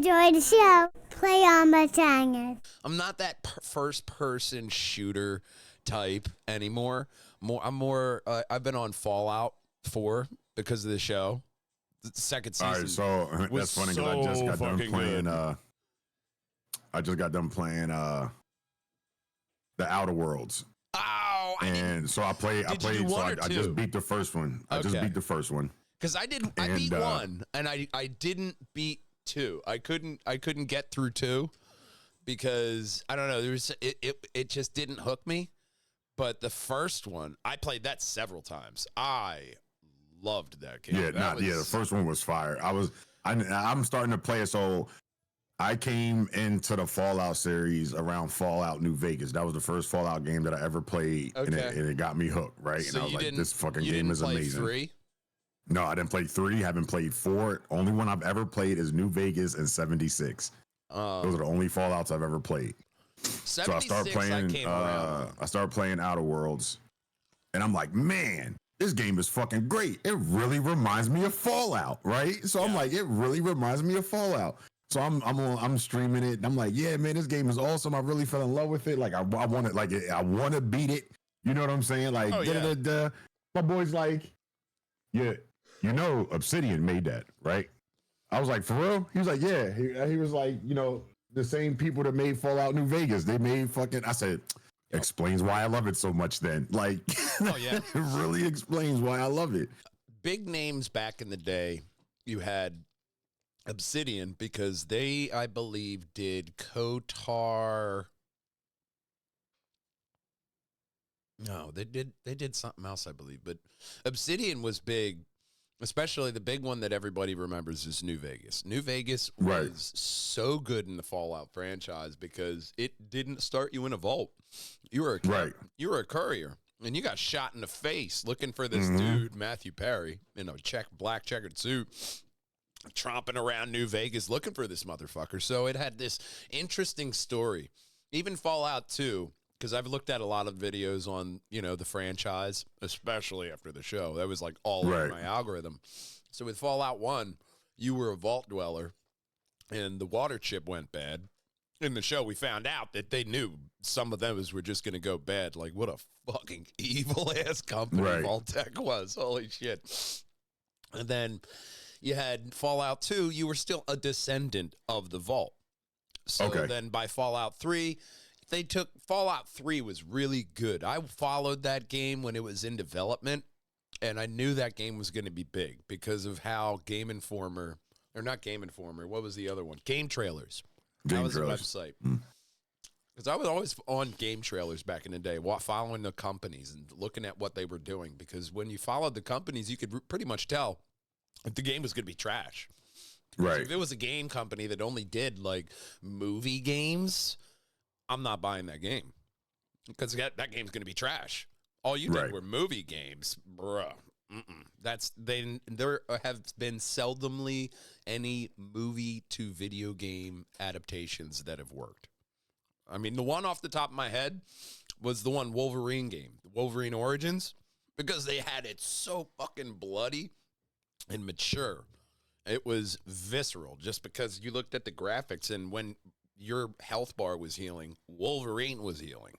enjoy the show, play on Perjangers. I'm not that first-person shooter type anymore. I've been on Fallout 4 because of the show. The second season. All right, so that's funny because I just got done playing. I just got done playing the Outer Worlds. Oh, so I played. I just beat the first one. I just beat the first one. Because I beat one, and I didn't beat two. I couldn't get through two because I don't know. It just didn't hook me. But the first one, I played that several times. I loved that game. The first one was fire. I'm starting to play it. So I came into the Fallout series around Fallout New Vegas. That was the first Fallout game that I ever played, and it got me hooked. Right, so and I was like, this fucking game is amazing. 3? No, I didn't play 3. Haven't played 4. Only one I've ever played is New Vegas and 76. Those are the only Fallouts I've ever played. 76, so I started playing Outer Worlds, and I'm like, man, this game is fucking great. It really reminds me of Fallout, right? So I'm like, it really reminds me of Fallout. So I'm streaming it, and I'm like, yeah, man, this game is awesome. I really fell in love with it. Like I want it, like I want to beat it. You know what I'm saying? Like, my boy's like, yeah, you know, Obsidian made that, right? I was like, for real? He was like, yeah. He was like, you know, the same people that made Fallout New Vegas, they made fucking. I said, explains why I love it so much. Then, like, it really explains why I love it. Big names back in the day, you had Obsidian because they, I believe, did KOTOR. No, they did something else, I believe. But Obsidian was big. Especially the big one that everybody remembers is New Vegas. New Vegas was so good in the Fallout franchise because it didn't start you in a vault. You were a courier, and you got shot in the face looking for this dude, Matthew Perry, in a black checkered suit, tromping around New Vegas looking for this motherfucker. So it had this interesting story. Even Fallout 2. Because I've looked at a lot of videos on, the franchise, especially after the show. That was like all over my algorithm. So with Fallout 1, you were a vault dweller, and the water chip went bad. In the show, we found out that they knew some of those were just going to go bad. Like, what a fucking evil-ass company Vault-Tec was. Holy shit. And then you had Fallout 2. You were still a descendant of the vault. So then by Fallout 3... Fallout 3 was really good. I followed that game when it was in development, and I knew that game was going to be big because of how what was the other one? Game Trailers. That was the website. Because I was always on Game Trailers back in the day, following the companies and looking at what they were doing. Because when you followed the companies, you could pretty much tell if the game was going to be trash. Right. If it was a game company that only did, like, movie games... I'm not buying that game because that game's going to be trash. All you did were movie games, bruh. There have been seldomly any movie to video game adaptations that have worked. I mean, the one off the top of my head was the one Wolverine game, Wolverine Origins, because they had it so fucking bloody and mature. It was visceral just because you looked at the graphics, and when your health bar was healing, Wolverine was healing.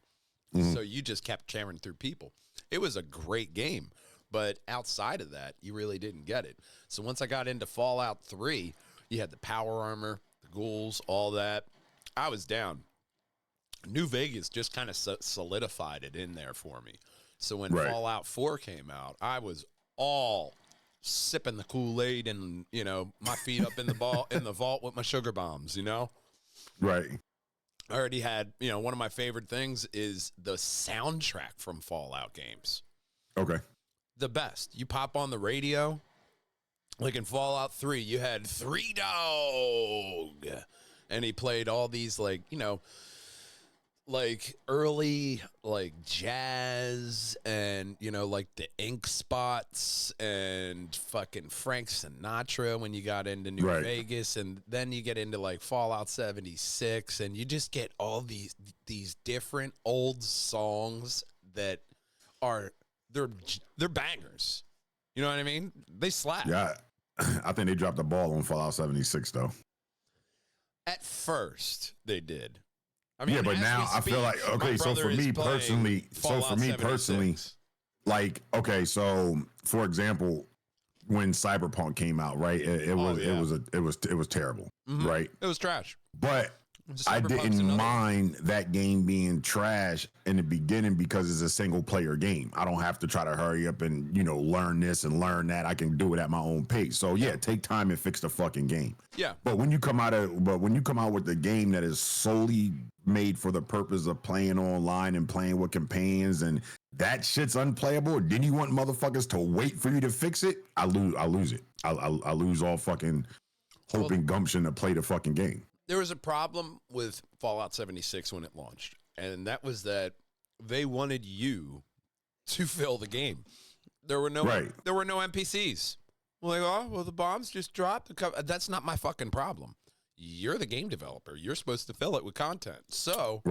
So you just kept tearing through people. It was a great game, but outside of that, you really didn't get it. So once I got into Fallout 3, you had the power armor, the ghouls, all that. I was down. New Vegas just kind of solidified it in there for me. So when Fallout 4 came out, I was all sipping the Kool-Aid and, my feet up in the vault with my sugar bombs, Right. I already had, one of my favorite things is the soundtrack from Fallout games. Okay. The best. You pop on the radio, like in Fallout 3, you had Three Dog, and he played all these, like early, jazz and, like the Ink Spots and fucking Frank Sinatra when you got into New Vegas. And then you get into, like, Fallout 76, and you just get all these different old songs that they're bangers. You know what I mean? They slap. Yeah. I think they dropped the ball on Fallout 76, though. At first, they did. I mean, yeah, but now I feel like, okay, so for me personally, like, okay, so for example, when Cyberpunk came out, right? It was terrible, right? It was trash. But I didn't mind that game being trash in the beginning because it's a single player game. I don't have to try to hurry up and, learn this and learn that. I can do it at my own pace. So yeah, take time and fix the fucking game. Yeah. But when you come out with the game that is solely made for the purpose of playing online and playing with companions and that shit's unplayable, then you want motherfuckers to wait for you to fix it? I lose it. I lose all fucking hope and gumption to play the fucking game. There was a problem with Fallout 76 when it launched, and that was that they wanted you to fill the game. There were no NPCs. Well, the bombs just dropped. That's not my fucking problem. You're the game developer. You're supposed to fill it with content. So,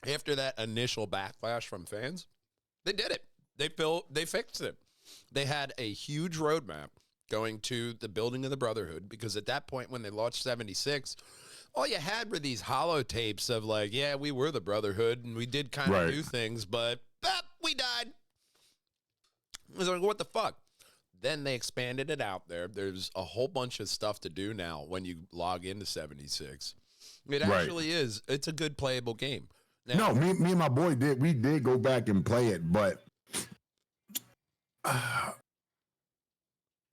after that initial backlash from fans, they did it. They fixed it. They had a huge roadmap going to the building of the Brotherhood, because at that point when they launched 76, all you had were these holotapes of like, yeah, we were the Brotherhood and we did kind of do things, but we died. I was like, what the fuck? Then they expanded it out there. There's a whole bunch of stuff to do now when you log into 76. It actually is. It's a good playable game. Now, no, me and my boy did go back and play it, but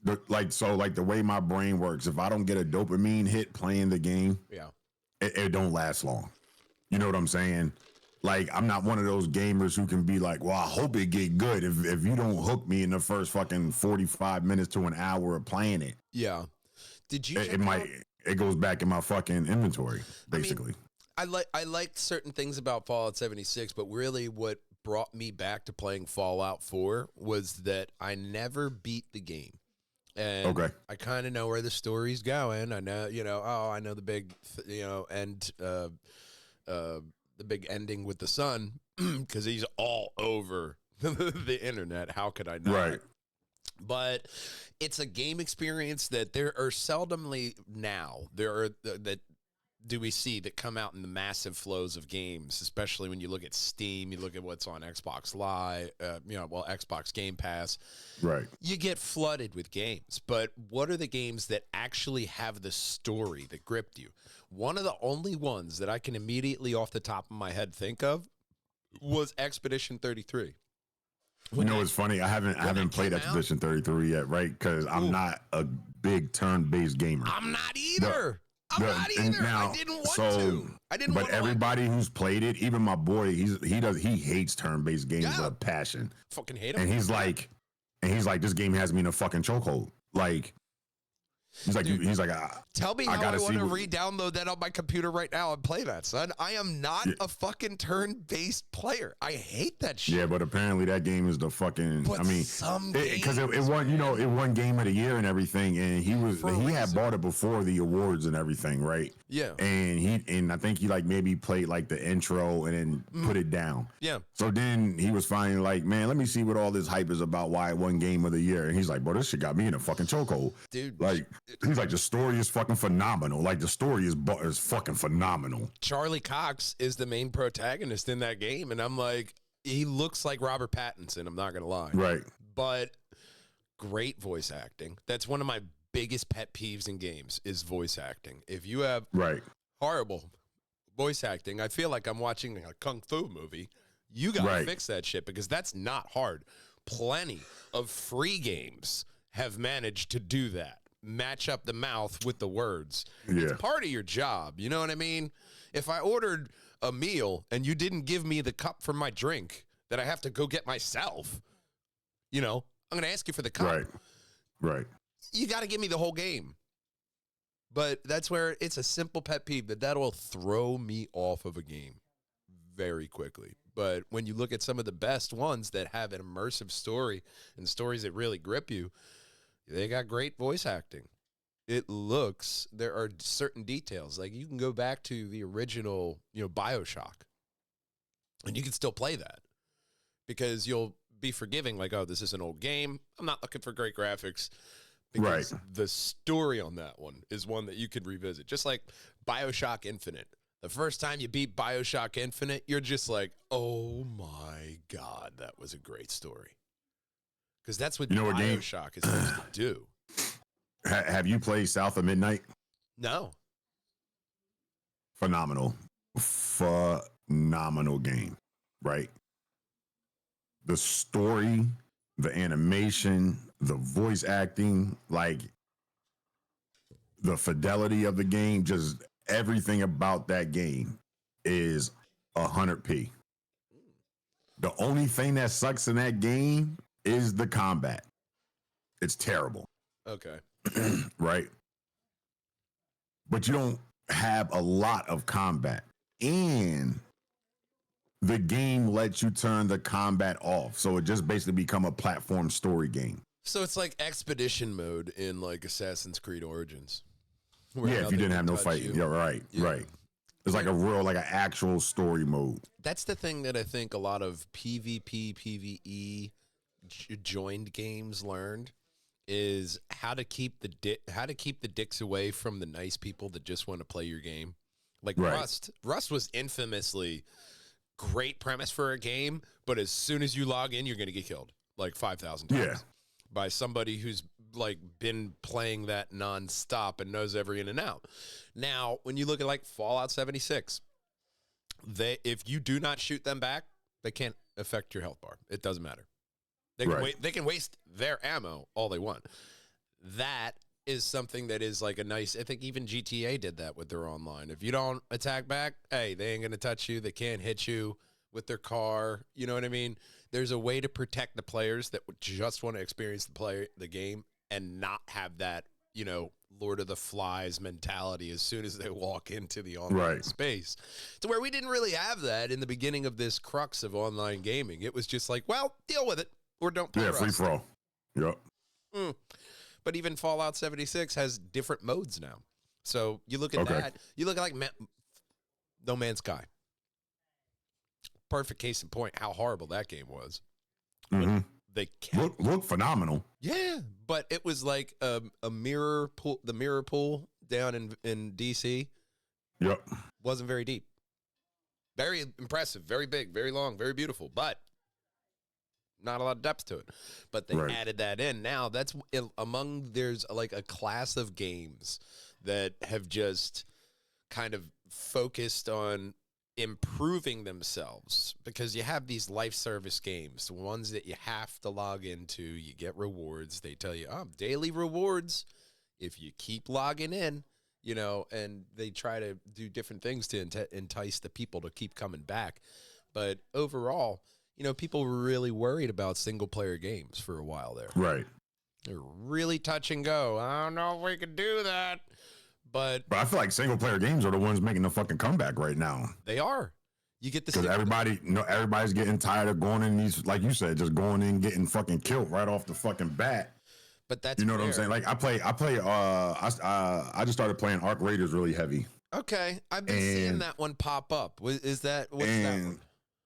the way my brain works, if I don't get a dopamine hit playing the game, it don't last long. You know what I'm saying? Like, I'm not one of those gamers who can be like, well, I hope it get good. If you don't hook me in the first fucking 45 minutes to an hour of playing it. Yeah. Did you? It goes back in my fucking inventory, basically. I liked certain things about Fallout 76, but really what brought me back to playing Fallout 4 was that I never beat the game. And I kind of know where the story's going. I know, I know the big, end, the big ending with the son, because he's all over the internet. How could I not? Right. But it's a game experience that there are seldomly now. That do we see that come out in the massive flows of games, especially when you look at Steam, you look at what's on Xbox Live, Xbox Game Pass. Right. You get flooded with games, but what are the games that actually have the story that gripped you? One of the only ones that I can immediately off the top of my head think of was Expedition 33. It's funny. I haven't played Expedition 33 yet, right? Because I'm not a big turn-based gamer. I'm not either. Now, I didn't want to. But everybody who's played it, even my boy, he hates turn-based games with a passion. Fucking hate them. And he's like, this game has me in a fucking chokehold. Like, he's like, tell me how I want to re-download that on my computer right now and play that, son. I am not a fucking turn-based player. I hate that shit. Yeah, but apparently that game is the fucking. But because it won, it won Game of the Year and everything, and he had bought it before the awards and everything, right? Yeah. And I think he like maybe played like the intro and then put it down. Yeah. So then he was finally like, man, let me see what all this hype is about. Why it won Game of the Year? And he's like, bro, this shit got me in a fucking chokehold, dude. Like. He's like, the story is fucking phenomenal. Like, the story is fucking phenomenal. Charlie Cox is the main protagonist in that game, and I'm like, he looks like Robert Pattinson. I'm not gonna lie, right? But great voice acting. That's one of my biggest pet peeves in games is voice acting. If you have horrible voice acting, I feel like I'm watching a kung fu movie. You gotta fix that shit, because that's not hard. Plenty of free games have managed to do that. Match up the mouth with the words. It's part of your job. You know what I mean? If I ordered a meal and you didn't give me the cup for my drink that I have to go get myself, I'm going to ask you for the cup. Right. You got to give me the whole game. But that's where it's a simple pet peeve that will throw me off of a game very quickly. But when you look at some of the best ones that have an immersive story and stories that really grip you, they got great voice acting. There are certain details. Like, you can go back to the original, BioShock, and you can still play that because you'll be forgiving. Like, oh, this is an old game. I'm not looking for great graphics. Because the story on that one is one that you could revisit. Just like BioShock Infinite. The first time you beat BioShock Infinite, you're just like, oh my God, that was a great story. Because that's what BioShock is supposed to do. Have you played South of Midnight? No. Phenomenal game, right? The story, the animation, the voice acting, like the fidelity of the game, just everything about that game is 100p. The only thing that sucks in that game is the combat. It's terrible. Okay. Right? But you don't have a lot of combat. And the game lets you turn the combat off. So it just basically become a platform story game. So it's like expedition mode in like Assassin's Creed Origins. Yeah, if you didn't have no fighting. Yeah, right, right. It's like an actual story mode. That's the thing that I think a lot of PvP, PvE joined games learned is how to keep the dicks away from the nice people that just want to play your game. Like Rust was infamously great premise for a game, but as soon as you log in, you're going to get killed like 5,000 times by somebody who's like been playing that nonstop and knows every in and out. Now, when you look at like Fallout 76, if you do not shoot them back, they can't affect your health bar. It doesn't matter. They can waste their ammo all they want. That is something that is like a nice, I think even GTA did that with their online. If you don't attack back, hey, they ain't going to touch you. They can't hit you with their car. You know what I mean? There's a way to protect the players that just want to experience the game and not have that, you know, Lord of the Flies mentality as soon as they walk into the online space. To where we didn't really have that in the beginning of this crux of online gaming. It was just like, well, deal with it or don't play Rust. Free for all. Yep. But even Fallout 76 has different modes now. So you look at that. You look at like No Man's Sky. Perfect case in point how horrible that game was. Mm-hmm. They kept, look phenomenal. Yeah, but it was like a mirror pool. The mirror pool down in DC. Yep. Wasn't very deep. Very impressive. Very big. Very long. Very beautiful. But not a lot of depth to it. But they added that in. Now that's there's like a class of games that have just kind of focused on improving themselves, because you have these life service games, the ones that you have to log into, you get rewards. They tell you, daily rewards if you keep logging in, you know, and they try to do different things to entice the people to keep coming back. But overall, you know, people were really worried about single player games for a while there. Right. They're really touch and go. I don't know if we could do that. But I feel like single player games are the ones making the fucking comeback right now. They are. You get the because everybody's getting tired of going in these, like you said, just going in getting fucking killed right off the fucking bat. But that's, you know what I'm saying. Like I just started playing Arc Raiders really heavy. Okay, I've been seeing that one pop up. What's that one?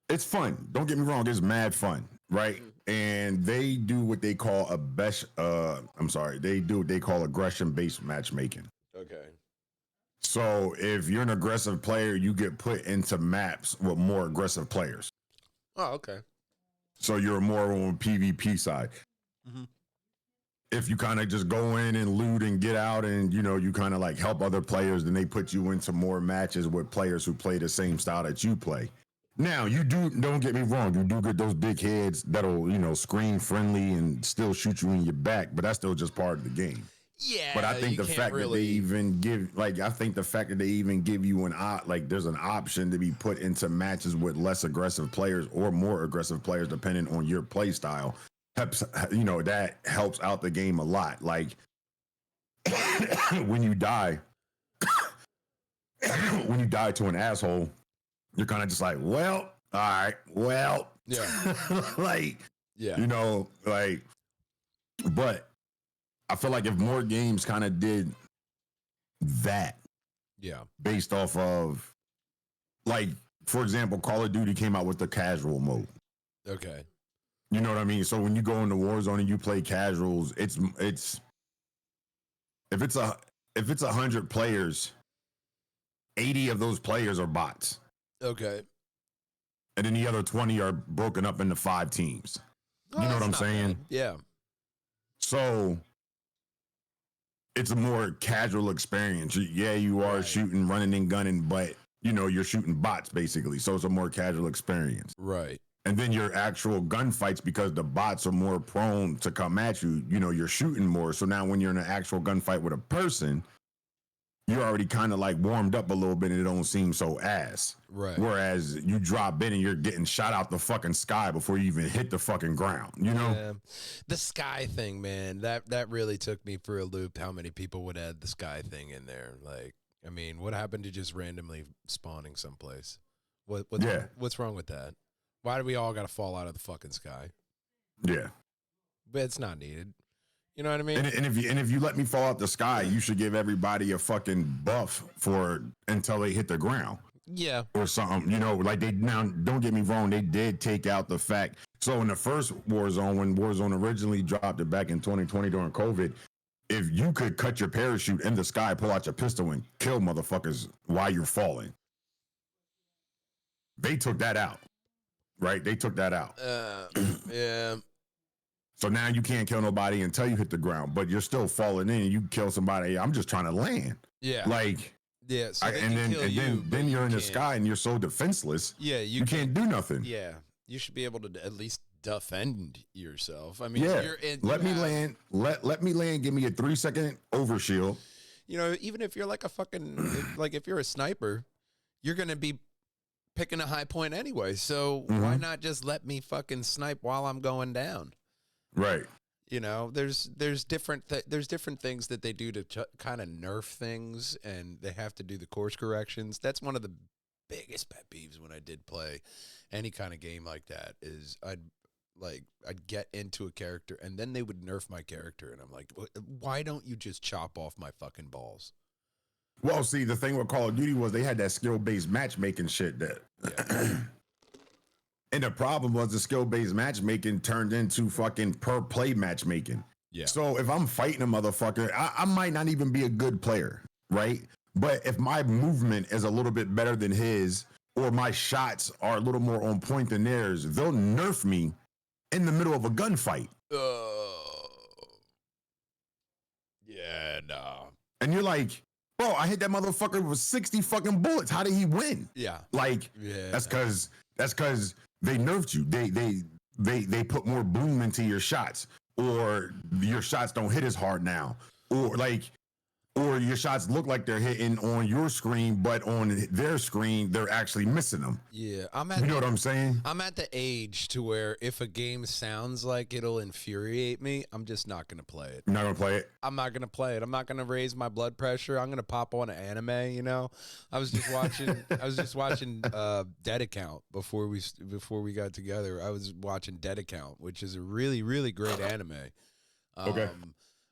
It's fun. Don't get me wrong. It's mad fun, right? Mm-hmm. And they do what they call they do what they call aggression-based matchmaking. Okay. So if you're an aggressive player, you get put into maps with more aggressive players. Oh, okay. So you're more on the PvP side. Mm-hmm. If you kind of just go in and loot and get out and, you know, you kind of like help other players, then they put you into more matches with players who play the same style that you play. Now, don't get me wrong, you do get those big heads that'll, you know, screen friendly and still shoot you in your back, but that's still just part of the game. Yeah, but I think the fact that they even give, you there's an option to be put into matches with less aggressive players or more aggressive players, depending on your play style, helps, you know, that helps out the game a lot. Like when you die to an asshole, you're kind of just like, well, all right, well, yeah, you know, like, but I feel like if more games kind of did that, based off of, like, for example, Call of Duty came out with the casual mode. Okay. You know what I mean? So when you go into Warzone and you play casuals, it's if it's 100 players, 80 of those players are bots. Okay. And then the other 20 are broken up into 5 teams. Oh, you know what I'm not saying? bad. Yeah. So it's a more casual experience. Yeah, you are shooting, running and gunning, but you're shooting bots basically. So it's a more casual experience. Right. And then your actual gunfights, because the bots are more prone to come at you, you're shooting more. So now when you're in an actual gunfight with a person, you're already kind of like warmed up a little bit and it don't seem so ass. Right. Whereas you drop in and you're getting shot out the fucking sky before you even hit the fucking ground, Yeah. The sky thing, man, that really took me for a loop, how many people would add the sky thing in there. Like, I mean, what happened to just randomly spawning someplace? What's wrong with that? Why do we all got to fall out of the fucking sky? Yeah. But it's not needed. You know what I mean? And if you let me fall out the sky, you should give everybody a fucking buff until they hit the ground. Yeah. Or something, like now, don't get me wrong, they did take out the fact. So in the first Warzone, when Warzone originally dropped it back in 2020 during COVID, if you could cut your parachute in the sky, pull out your pistol and kill motherfuckers while you're falling. They took that out. Right? They took that out. Yeah. So now you can't kill nobody until you hit the ground, but you're still falling in and you kill somebody. I'm just trying to land. Yeah. Like, yeah. So then you're in the sky and you're so defenseless. Yeah. You can't do nothing. Yeah. You should be able to at least defend yourself. I mean, let me land. Let me land. Give me a 3-second overshield. Even if you're like a fucking, if you're a sniper, you're going to be picking a high point anyway. So why not just let me fucking snipe while I'm going down? Right. There's different things that they do to kind of nerf things, and they have to do the course corrections. That's one of the biggest pet peeves when I did play any kind of game like that. Is I'd get into a character and then they would nerf my character, and I'm like, why don't you just chop off my fucking balls? Well, see, the thing with Call of Duty was they had that skill-based matchmaking shit and the problem was the skill-based matchmaking turned into fucking per-play matchmaking. Yeah. So if I'm fighting a motherfucker, I might not even be a good player, right? But if my movement is a little bit better than his, or my shots are a little more on point than theirs, they'll nerf me in the middle of a gunfight. Yeah, nah. And you're like, bro, I hit that motherfucker with 60 fucking bullets. How did he win? Yeah. That's because they nerfed you. They put more boom into your shots, or your shots don't hit as hard now, or your shots look like they're hitting on your screen, but on their screen they're actually missing them. Yeah, you know what I'm saying? I'm at the age to where if a game sounds like it'll infuriate me, I'm just not gonna play it. You're not gonna play it? I'm not gonna play it. I'm not gonna raise my blood pressure. I'm gonna pop on an anime. I was just watching. Dead Account before we got together. I was watching Dead Account, which is a really, really great anime. Okay.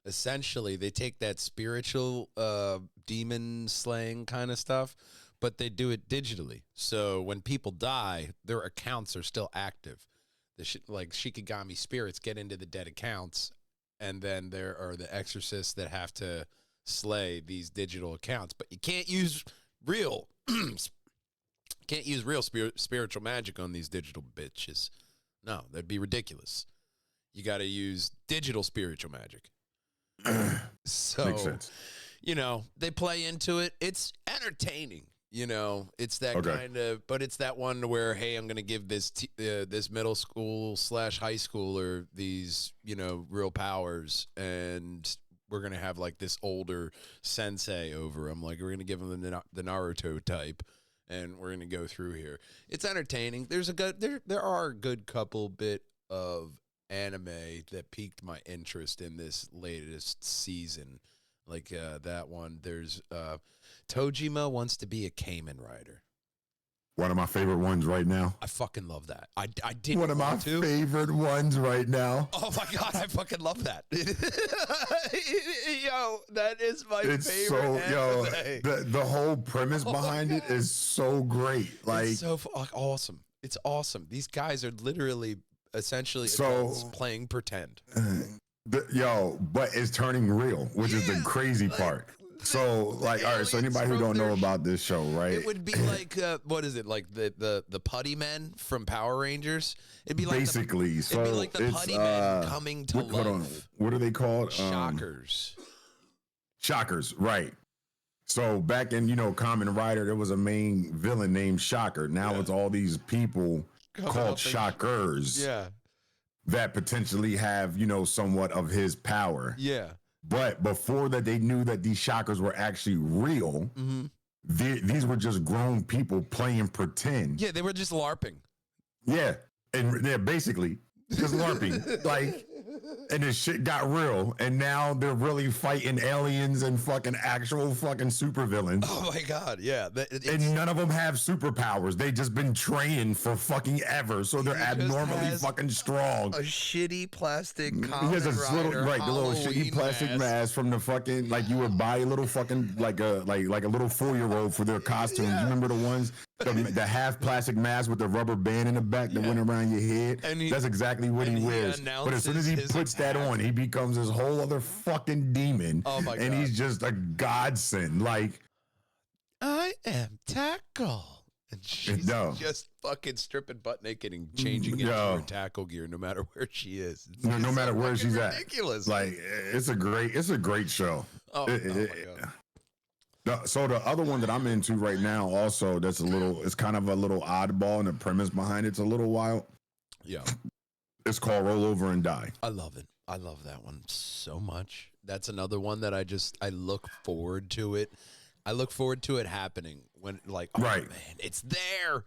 Essentially, they take that spiritual demon slaying kind of stuff, but they do it digitally. So when people die, their accounts are still active. Like Shikigami spirits get into the dead accounts, and then there are the exorcists that have to slay these digital accounts. But you can't use real spiritual magic on these digital bitches. No, that'd be ridiculous. You got to use digital spiritual magic. So, makes sense. They play into it. It's entertaining. It's that kind of, but it's that one where, hey, I'm going to give this middle school / high schooler these, real powers, and we're going to have like this older sensei over him. Like, we're going to give him the Naruto type, and we're going to go through here. It's entertaining. There are a good couple bit of anime that piqued my interest in this latest season, like that one. There's Tojima wants to be a Kamen Rider. One of my favorite ones right now. I fucking love that. I did one of my favorite ones right now. Oh my god, I fucking love that. Yo, that is my favorite. The whole premise behind it is so great. Like, it's so awesome. It's awesome. These guys are literally essentially playing pretend. But it's turning real, which is the crazy part. So, like, all right. So, anybody who don't know about this show, right? It would be like, what is it? Like the putty men from Power Rangers. It'd be like basically. it'd be like the putty men coming to life. Hold on. What are they called? Shockers. Shockers, right? So back in Kamen Rider, there was a main villain named Shocker. Now it's all these people called Shockers. Yeah. That potentially have somewhat of his power. Yeah. But before that, they knew that these Shockers were actually real. These were just grown people playing pretend. Yeah, they were just LARPing. Yeah, and they're basically just LARPing. Like, and this shit got real, and now they're really fighting aliens and fucking actual fucking supervillains. Oh my god, yeah. And none of them have superpowers. They just been training for fucking ever, so they're abnormally fucking strong. A shitty plastic. He has a little the little shitty plastic mask from the fucking, like, you would buy a little fucking like a little 4-year-old for their costumes. You remember the ones, the half plastic mask with the rubber band in the back that went around your head? And that's exactly what he wears. But as soon as he puts that on, he becomes this whole other fucking demon. Oh my god! And he's just a godsend. Like, I am Tackle, and she's just fucking stripping butt naked and changing into her tackle gear, no matter where she is. No matter where she's ridiculous. At. Like, it's a great show. Oh my god! So the other one that I'm into right now, also, it's kind of a little oddball, and the premise behind it's a little wild. Yeah. It's called Roll Over and Die. I love it. I love that one so much. That's another one that I look forward to it. I look forward to it happening when, like, oh man, it's there.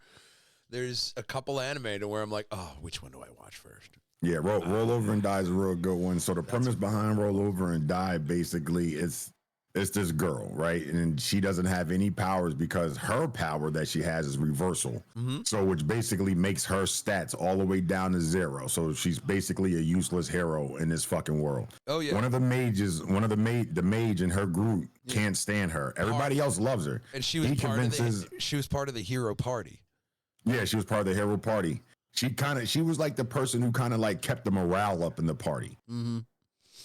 There's a couple anime to where I'm like, oh, which one do I watch first? Yeah, Roll Over and Die is a real good one. So the premise behind Roll Over and Die, basically, it's this girl, right? And she doesn't have any powers because her power that she has is reversal. So which basically makes her stats all the way down to 0. So she's basically a useless hero in this fucking world. Oh yeah. One of the mages, the mage in her group can't stand her. Everybody else loves her. And she was she was part of the hero party. Yeah, she was part of the hero party. She was like the person who kind of like kept the morale up in the party.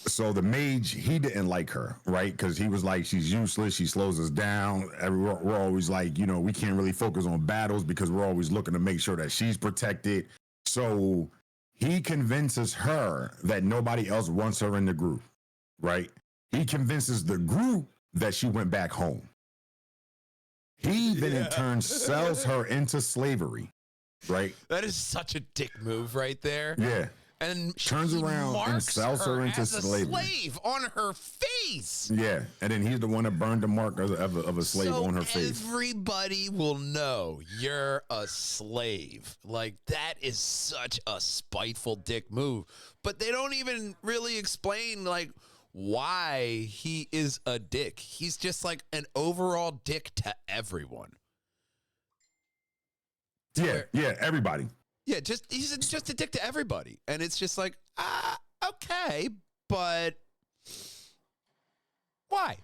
So the mage, he didn't like her, right? Because he was like, she's useless. She slows us down. We're always like, we can't really focus on battles because we're always looking to make sure that she's protected. So he convinces her that nobody else wants her in the group, right? He convinces the group that she went back home. He then in turn sells her into slavery, right? That is such a dick move right there. Yeah. And turns around and sells her into slavery. Slave on her face. Yeah, and then he's the one that burned the mark of a slave on her face. Everybody will know you're a slave. Like, that is such a spiteful dick move. But they don't even really explain, like, why he is a dick. He's just like an overall dick to everyone. Yeah, everybody. Yeah, he's just a dick to everybody. And it's just like, okay, but why?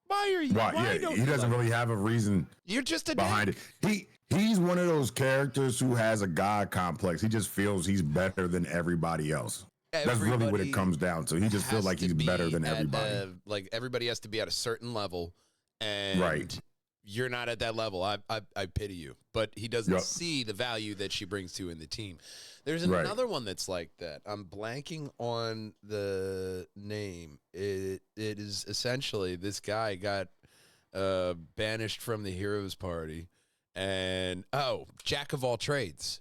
Why are you? Why he doesn't really have a reason. You're just a behind dick. He's one of those characters who has a god complex. He just feels he's better than everybody else. That's really what it comes down to. He just feels like he's better than everybody. Like, everybody has to be at a certain level, and you're not at that level. I pity you. But he doesn't see the value that she brings to in the team. There's another one that's like that. I'm blanking on the name. It is essentially this guy got banished from the heroes party, and Jack of all trades.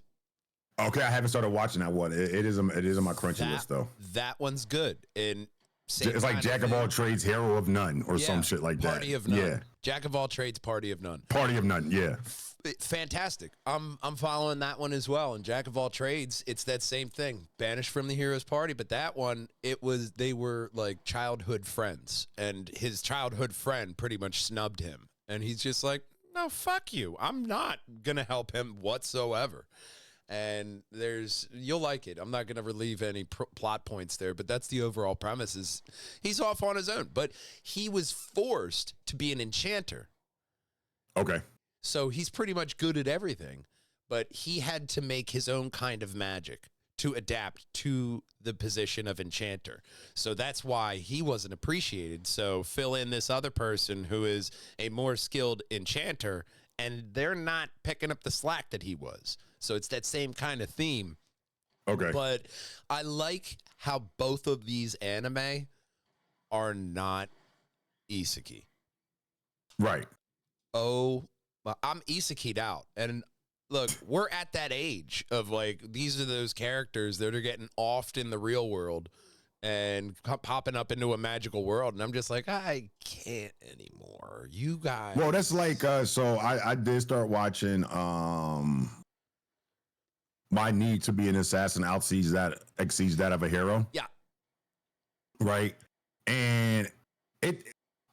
Okay, I haven't started watching that one. It is on my crunchy list though. That one's good. And it's like Jack of all trades, hero of none, or some shit like that. Party of none. Yeah. Jack of all trades, party of none. Party of none. Yeah. Fantastic. I'm following that one as well. And Jack of all trades, it's that same thing. Banished from the heroes party, but that one, they were like childhood friends, and his childhood friend pretty much snubbed him, and he's just like, no, fuck you. I'm not gonna help him whatsoever. And you'll like it. I'm not going to relieve any plot points there, but that's the overall premise. Is he's off on his own, but he was forced to be an enchanter. Okay. So he's pretty much good at everything, but he had to make his own kind of magic to adapt to the position of enchanter. So that's why he wasn't appreciated. So fill in this other person who is a more skilled enchanter, and they're not picking up the slack that he was. So it's that same kind of theme. Okay. But I like how both of these anime are not isekai. Right. Oh, I'm isekai'd out. And look, we're at that age of like, these are those characters that are getting offed in the real world and popping up into a magical world. And I'm just like, I can't anymore. You guys. Well, that's like, so I did start watching My Need to Be an Assassin exceeds that of a hero. Yeah. Right. And it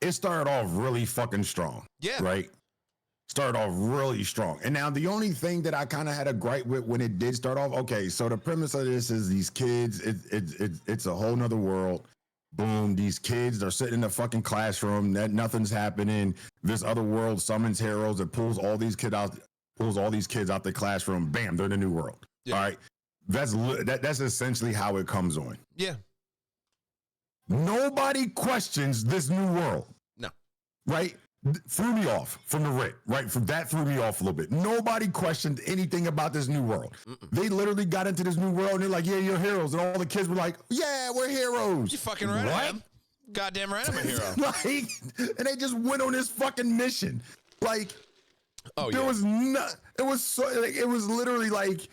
started off really fucking strong. Yeah. Right. Started off really strong. And now the only thing that I kind of had a gripe with when it did start off, okay, so the premise of this is these kids, it's a whole nother world. Boom, these kids are sitting in the fucking classroom, nothing's happening. This other world summons heroes and pulls all these kids out the classroom. Bam, they're in the new world. Yeah. All right. That's essentially how it comes on. Yeah. Nobody questions this new world. No. Right? Threw me off from the rip, right? From that threw me off a little bit. Nobody questioned anything about this new world. They literally got into this new world and they're like, yeah, you're heroes. And all the kids were like, yeah, we're heroes. You fucking right, I am. Goddamn right, I'm a hero. Like, and they just went on this fucking mission. Like, there was not, it was so, like, it was literally like,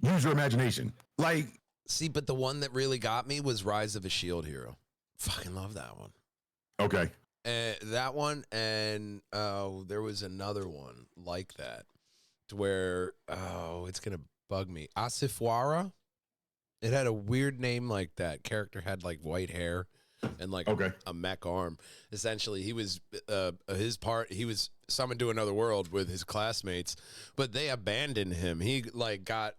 use your imagination. Like, see, but the one that really got me was Rise of a Shield Hero. Fucking love that one. Okay. That one, and there was another one like that, to where it's gonna bug me. Asifwara. It had a weird name like that. Character had like white hair and like a mech arm. Essentially, he was he was summoned to another world with his classmates, but they abandoned him. He like got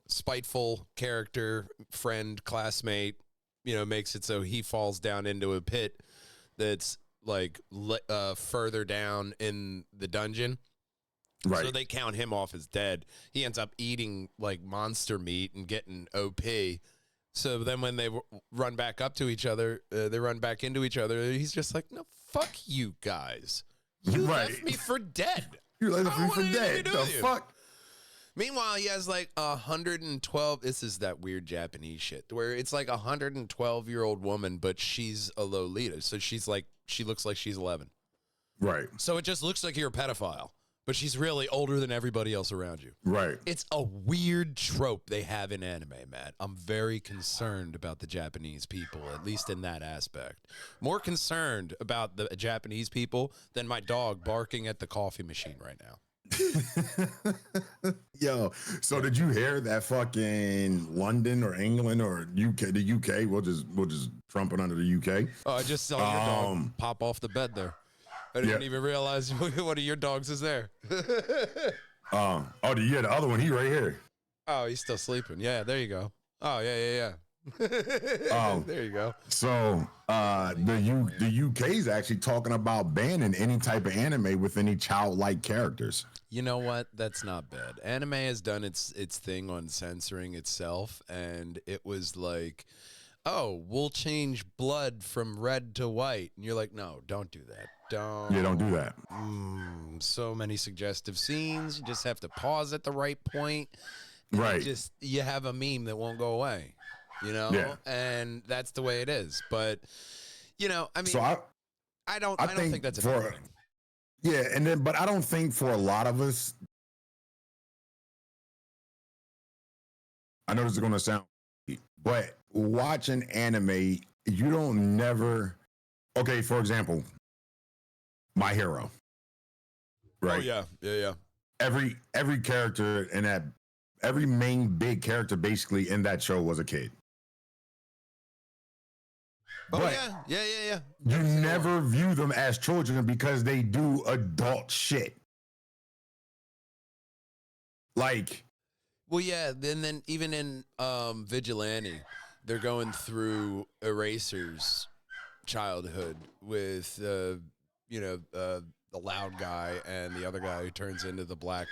spiteful character, friend, classmate. Makes it so he falls down into a pit that's like further down in the dungeon. Right. So they count him off as dead. He ends up eating like monster meat and getting OP. So then when they run back up to each other, they run back into each other. He's just like, no, fuck you guys. You left me for dead. You left me for dead. The fuck? Meanwhile, he has like 112. This is that weird Japanese shit where it's like 112-year-old woman, but she's a Lolita. So she looks like she's 11. Right. So it just looks like you're a pedophile, but she's really older than everybody else around you. Right. It's a weird trope they have in anime, Matt. I'm very concerned about the Japanese people, at least in that aspect. More concerned about the Japanese people than my dog barking at the coffee machine right now. Yo, so did you hear that fucking London or England or UK? The UK, we'll just trump it under the UK. Oh, I just saw your dog pop off the bed there. I didn't even realize one of your dogs is there. The other one, he right here. Oh, he's still sleeping. Yeah, there you go. Oh, yeah. There you go. So the UK is actually talking about banning any type of anime with any childlike characters. You know what? That's not bad. Anime has done its thing on censoring itself, and it was like, oh, we'll change blood from red to white. And you're like, no, don't do that. Don't do that. So many suggestive scenes. You just have to pause at the right point. Right. You have a meme that won't go away, and that's the way it is. But, I mean, so I don't think that's a bad thing. Yeah, but I don't think for a lot of us, I know this is going to sound, but watching anime, you don't never, okay, for example, My Hero, right? Oh, yeah. Every character in that, every main big character basically in that show was a kid. Oh, but yeah. You never view them as children because they do adult shit. Like, well, yeah. Then even in Vigilante, they're going through Eraser's childhood with the loud guy and the other guy who turns into the black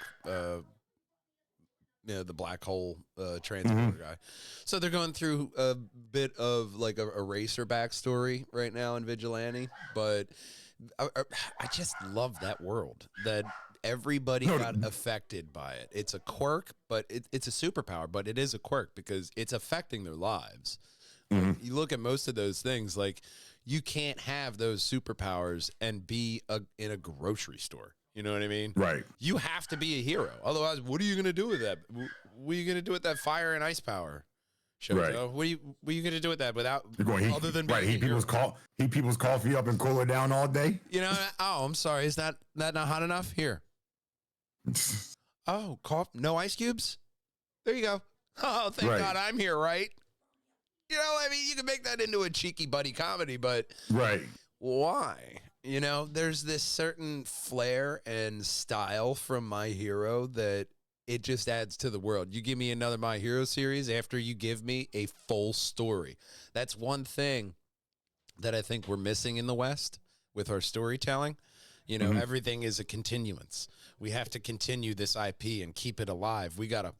the black hole transporter guy. So they're going through a bit of like a racer backstory right now in Vigilante, but I just love that world that everybody got affected by it. It's a quirk, but it's a superpower, but it is a quirk because it's affecting their lives. Like, you look at most of those things, like you can't have those superpowers and be in a grocery store. You know what I mean? Right. You have to be a hero. Otherwise, what are you going to do with that? What are you going to do with that fire and ice power? Shoto? Right. What are you going to do with that without other than being heat people's coffee up and cool it down all day? You know, I'm sorry. Is that not hot enough? Here. Oh, no ice cubes? There you go. Oh, thank God I'm here, right? You know, I mean, you can make that into a cheeky buddy comedy, but why? You know, there's this certain flair and style from My Hero that it just adds to the world. You give me another My Hero series after you give me a full story. That's one thing that I think we're missing in the West with our storytelling. You know, everything is a continuance. We have to continue this IP and keep it alive. We gotta.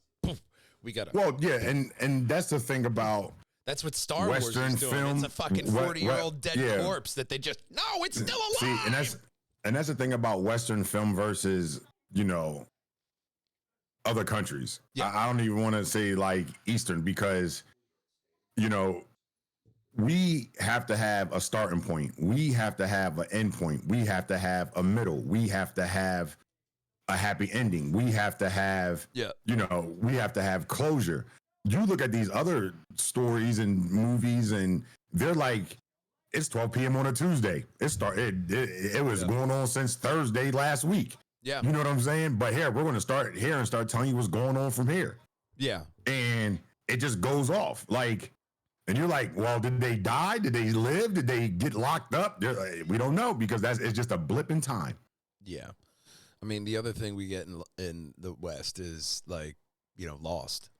Well, yeah, and that's the thing about. That's what Star Wars is doing. Film, it's a fucking 40-year-old dead corpse that they just it's still alive. See, and that's the thing about Western film versus, you know, other countries. Yeah. I don't even want to say like Eastern because, you know, we have to have a starting point. We have to have an end point. We have to have a middle. We have to have a happy ending. We have to have, you know, we have to have closure. You look at these other stories and movies, and they're like, it's 12 p.m. on a Tuesday. It was going on since Thursday last week. Yeah. You know what I'm saying? But here, we're going to start here and start telling you what's going on from here. Yeah. And it just goes off. Like, and you're like, well, did they die? Did they live? Did they get locked up? We don't know because it's just a blip in time. Yeah. I mean, the other thing we get in the West is like, you know, Lost.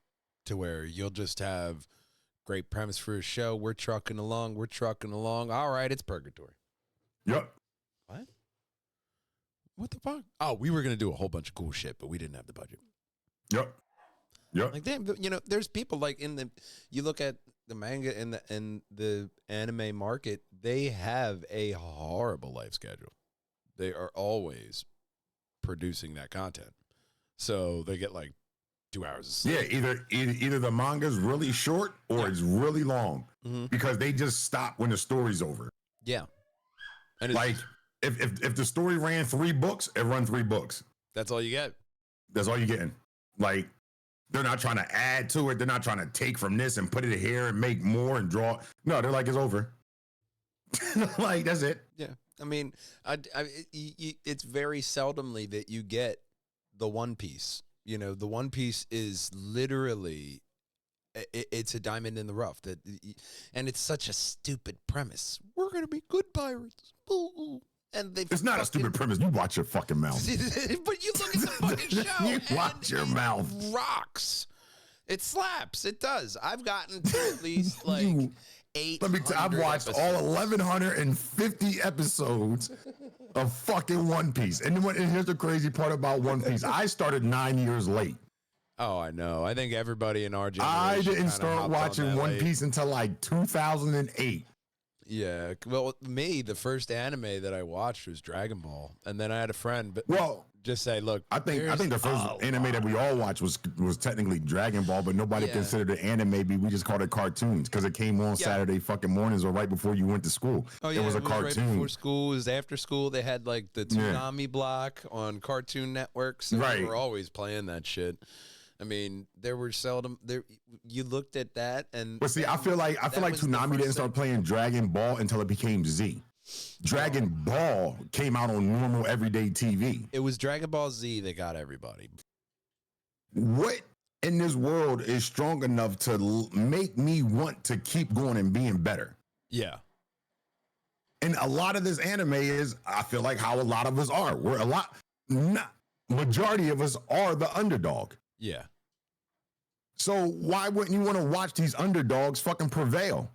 To where you'll just have great premise for a show. We're trucking along. All right, it's purgatory. Yep. What the fuck? Oh, we were going to do a whole bunch of cool shit, but we didn't have the budget. Yep. Like, damn, you know, there's people like you look at the manga and the anime market, they have a horrible life schedule. They are always producing that content. So they get like 2 hours of sleep. Yeah, either the manga's really short or it's really long because they just stop when the story's over. Yeah. And like if the story ran 3 books, it run 3 books. That's all you get. That's all you're getting. Like they're not trying to add to it. They're not trying to take from this and put it here and make more and draw. No, they're like, it's over. Like, that's it. Yeah. I mean, it's very seldomly that you get the One Piece. You know, the One Piece is literally, it's a diamond in the rough. And it's such a stupid premise. We're going to be good pirates. And it's not a stupid premise. You watch your fucking mouth. But you look at the fucking show. You watch your mouth. Rocks. It slaps. It does. I've gotten to at least like 8. I've watched all 1,150 episodes of fucking One Piece. And here's the crazy part about One Piece. I started 9 years late. Oh, I know. I think everybody in our generation. I didn't start watching One Piece until like 2008. Yeah. Well, the first anime that I watched was Dragon Ball. And then I had a friend, just say, look, I think the first anime that we all watched was technically Dragon Ball, but nobody considered it anime. We just called it cartoons because it came on Saturday fucking mornings or right before you went to school. Oh, yeah, it was a cartoon. Right before school, it was after school. They had like the Toonami block on Cartoon Network. So we were always playing that shit. I mean, there were seldom there. You looked at that, and but see, I feel like Toonami didn't start playing Dragon Ball until it became Z. Dragon Ball came out on normal everyday TV. It was Dragon Ball Z that got everybody. What in this world is strong enough to make me want to keep going and being better? Yeah. And a lot of this anime is, I feel like how a lot of us are. Majority of us are the underdog. Yeah. So why wouldn't you want to watch these underdogs fucking prevail?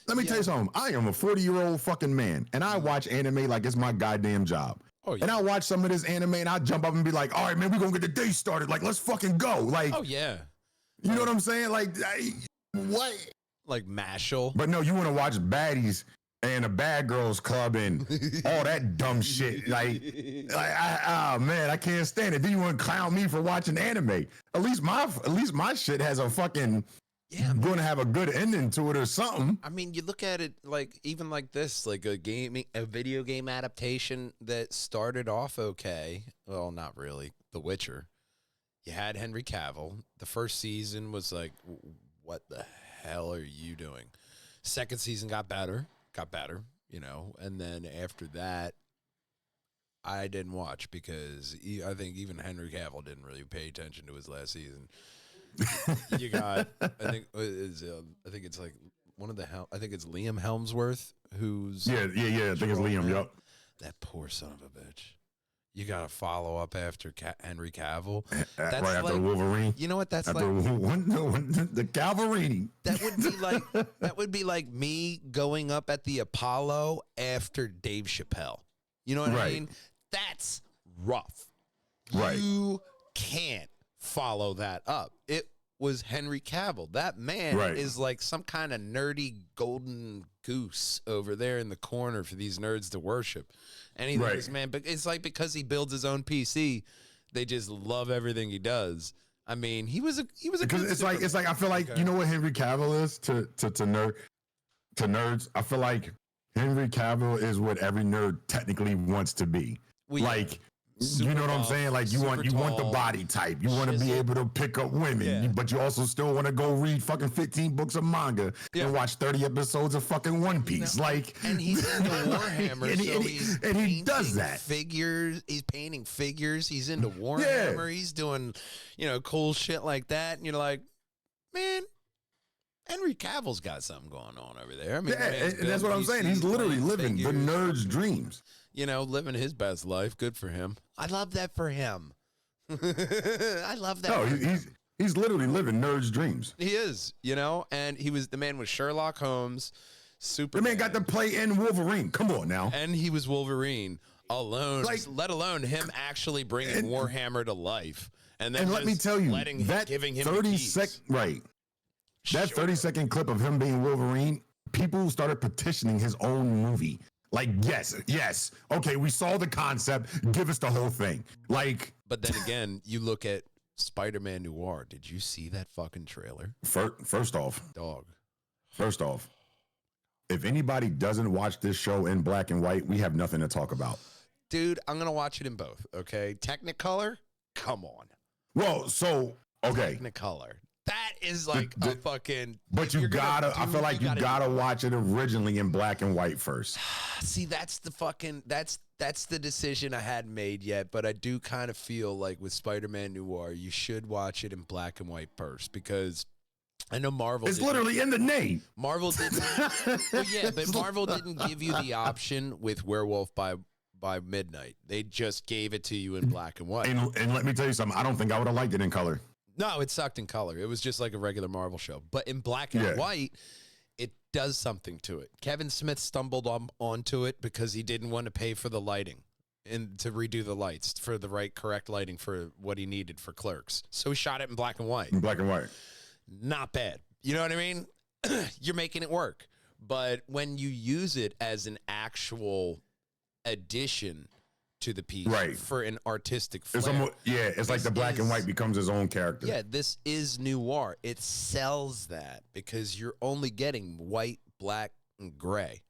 Let me tell you something. I am a 40-year-old fucking man, and I watch anime like it's my goddamn job. Oh, yeah. And I'll watch some of this anime and I'll jump up and be like, all right, man, we're going to get the day started. Like, let's fucking go. Like, oh, yeah. You know what I'm saying? Like, what? Like Mashal. But no, you want to watch baddies and a bad girls club and all that dumb shit. Man, I can't stand it. Then you want to clown me for watching anime. At least my shit has a fucking going to have a good ending to it or something. I mean, you look at it like even like this, like a video game adaptation that started off okay. Well, not really. The Witcher. You had Henry Cavill. The first season was like, what the hell are you doing? Second season got better, you know. And then after that, I didn't watch because I think even Henry Cavill didn't really pay attention to his last season. You got, I think it's like I think it's Liam Hemsworth who's I think it's Liam. Yep. That poor son of a bitch. You got to follow up after Henry Cavill. That's right after Wolverine. You know what? That's after like the Calvarini. That would be like me going up at the Apollo after Dave Chappelle. You know what I mean? That's rough. Right. You can't follow that up. It was Henry Cavill. That man is like some kind of nerdy golden goose over there in the corner for these nerds to worship. Anything this man, but it's like because he builds his own PC, they just love everything he does. I mean, he was a because it's like I feel like you know what Henry Cavill is to nerds. I feel like Henry Cavill is what every nerd technically wants to be. You know what I'm saying? Like you want the body type. You want to be able to pick up women, but you also still want to go read fucking 15 books of manga and watch 30 episodes of fucking One Piece. And he's into Warhammer, and he does that. Figures. He's painting figures. He's into Warhammer. He's doing, cool shit like that. And you're like, man, Henry Cavill's got something going on over there. I mean, and that's what I'm saying. He's literally living the nerd's dreams. Living his best life. Good for him. I love that for him. I love that. No, he's literally living nerd's dreams. He is, and the man was Sherlock Holmes, Superman. The man got to play in Wolverine. Come on now. And he was Wolverine alone, let alone him actually bringing Warhammer to life. And then let me tell you, giving him 30-second, that 30-second clip of him being Wolverine, people started petitioning his own movie. Like, yes. Okay, we saw the concept. Give us the whole thing. But then again, you look at Spider-Man Noir. Did you see that fucking trailer? First off, dog. First off, if anybody doesn't watch this show in black and white, we have nothing to talk about. Dude, I'm gonna watch it in both. Okay, Technicolor. Come on. Well, so okay. Technicolor. That is like a fucking. But I feel like you gotta watch it originally in black and white first. See, that's the decision I hadn't made yet. But I do kind of feel like with Spider-Man Noir, you should watch it in black and white first because I know Marvel. It's literally in the name. Marvel didn't. But Marvel didn't give you the option with Werewolf by Midnight. They just gave it to you in black and white. And let me tell you something. I don't think I would have liked it in color. No, it sucked in color. It was just like a regular Marvel show. But in black and white, it does something to it. Kevin Smith stumbled onto it because he didn't want to pay for the lighting and to redo the lights for the correct lighting for what he needed for Clerks. So he shot it in black and white. In black and white. Not bad. You know what I mean? You're making it work. But when you use it as an actual addition to the piece for an artistic flair. It's like the black and white becomes his own character. Yeah, this is noir. It sells that because you're only getting white, black, and gray.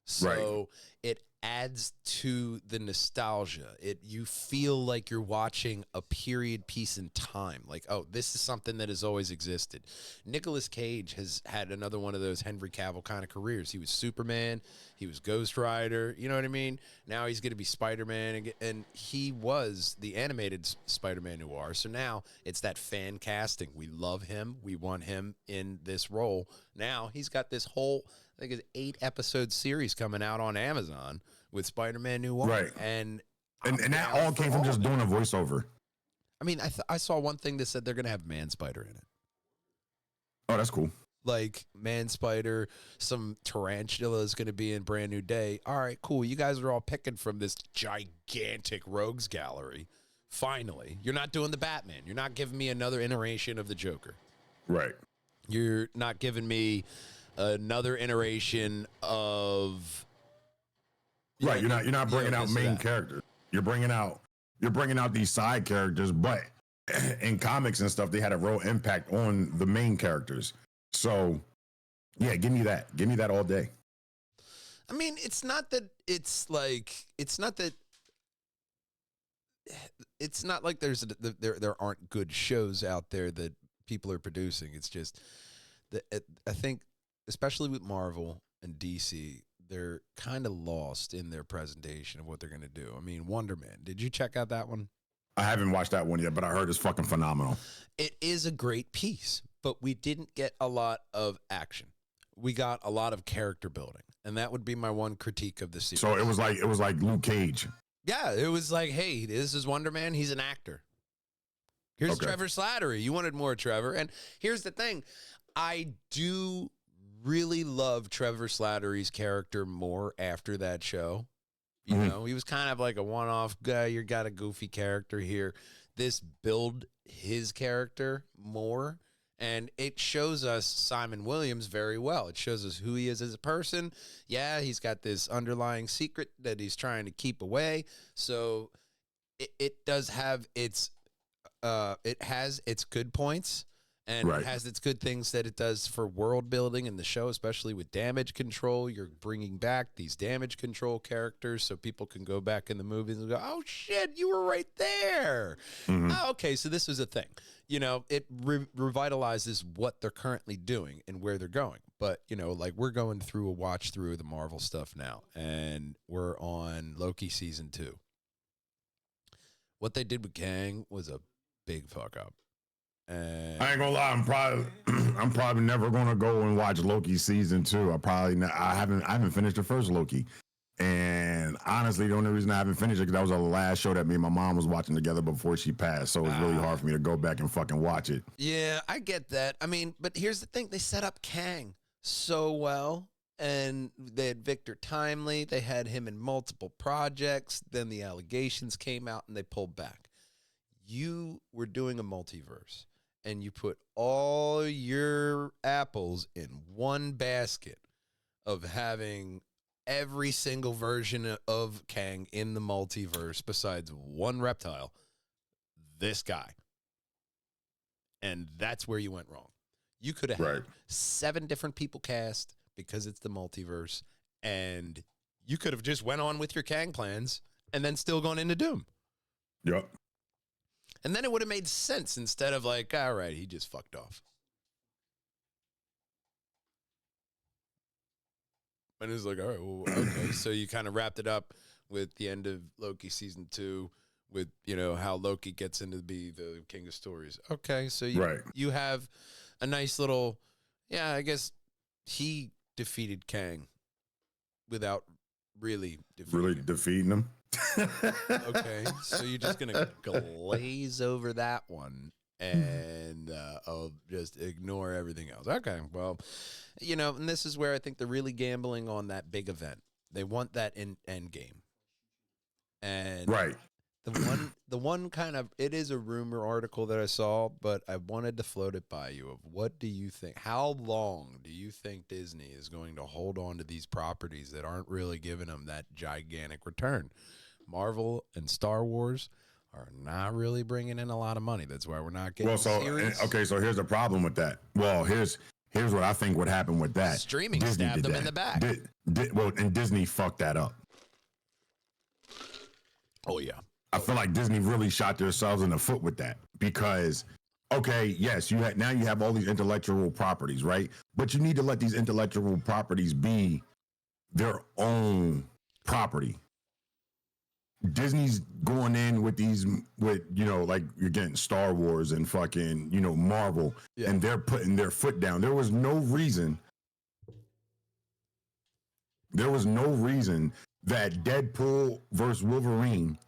So it adds to the nostalgia. You feel like you're watching a period piece in time. Like, oh, this is something that has always existed. Nicolas Cage has had another one of those Henry Cavill kind of careers. He was Superman. He was Ghost Rider. You know what I mean? Now he's going to be Spider-Man. And he was the animated Spider-Man Noir. So now it's that fan casting. We love him. We want him in this role. Now he's got this whole, I think it's 8-episode series coming out on Amazon with Spider-Man Noir. Right. And that all came from just doing a voiceover. I mean, I saw one thing that said they're going to have Man Spider in it. Oh, that's cool. like Man Spider, some Tarantula is going to be in Brand New Day. All right, cool. You guys are all picking from this gigantic rogues gallery. Finally, you're not doing the Batman. You're not giving me another iteration of the Joker. Right. You're not giving me another iteration of. Right. You're not bringing out main characters. You're bringing out these side characters, but in comics and stuff, they had a real impact on the main characters. So, yeah, give me that. Give me that all day. I mean, it's not like there aren't good shows out there that people are producing. It's just that I think, especially with Marvel and DC, they're kind of lost in their presentation of what they're going to do. I mean, Wonder Man. Did you check out that one? I haven't watched that one yet, but I heard it's fucking phenomenal. It is a great piece, but we didn't get a lot of action. We got a lot of character building, and that would be my one critique of the series. So it was like Luke Cage. Yeah, it was like, hey, this is Wonder Man. He's an actor. Here's Trevor Slattery. You wanted more Trevor. And here's the thing. I do really love Trevor Slattery's character more after that show. You know, he was kind of like a one-off guy. You got a goofy character here. This build his character more, and it shows us Simon Williams very well. It shows us who he is as a person. Yeah, he's got this underlying secret that he's trying to keep away. So it does have its it has its good points. And it has its good things that it does for world building in the show, especially with damage control. You're bringing back these damage control characters so people can go back in the movies and go, oh, shit, you were right there. Oh, okay, so this was a thing. You know, it revitalizes what they're currently doing and where they're going. But, you know, like we're going through a watch through of the Marvel stuff now, and we're on Loki season 2. What they did with Kang was a big fuck up. I ain't gonna lie, I'm probably never gonna go and watch Loki season 2. I haven't finished the first Loki, and honestly, the only reason I haven't finished it because that was the last show that me and my mom was watching together before she passed. So it's really hard for me to go back and fucking watch it. Yeah, I get that. I mean, but here's the thing: they set up Kang so well, and they had Victor Timely. They had him in multiple projects. Then the allegations came out, and they pulled back. You were doing a multiverse. And you put all your apples in one basket of having every single version of Kang in the multiverse besides one reptile, this guy. And that's where you went wrong. You could have had 7 different people cast because it's the multiverse, and you could have just went on with your Kang plans and then still gone into Doom. Yep. And then it would have made sense instead of like, all right, he just fucked off. And it's like, all right, well, okay. So you kind of wrapped it up with the end of Loki season 2 with, you know, how Loki gets into be the king of stories. Okay, so you have a nice little, yeah, I guess he defeated Kang without really defeating him. Okay, so you're just gonna glaze over that one and I'll just ignore everything else. Okay, well, you know, and this is where I think they're really gambling on that big event. They want that in end game, and the one kind of, it is a rumor article that I saw, but I wanted to float it by you. Of what do you think? How long do you think Disney is going to hold on to these properties that aren't really giving them that gigantic return? Marvel and Star Wars are not really bringing in a lot of money. That's why we're not getting series. Okay, so here's the problem with that. Well, here's what I think would happen with that. Streaming Disney stabbed them in the back. And Disney fucked that up. Oh, yeah. I feel like Disney really shot themselves in the foot with that because, okay, yes, now you have all these intellectual properties, right? But you need to let these intellectual properties be their own property. Disney's going in with you know, like you're getting Star Wars and fucking, you know, Marvel, and they're putting their foot down. There was no reason that Deadpool versus Wolverine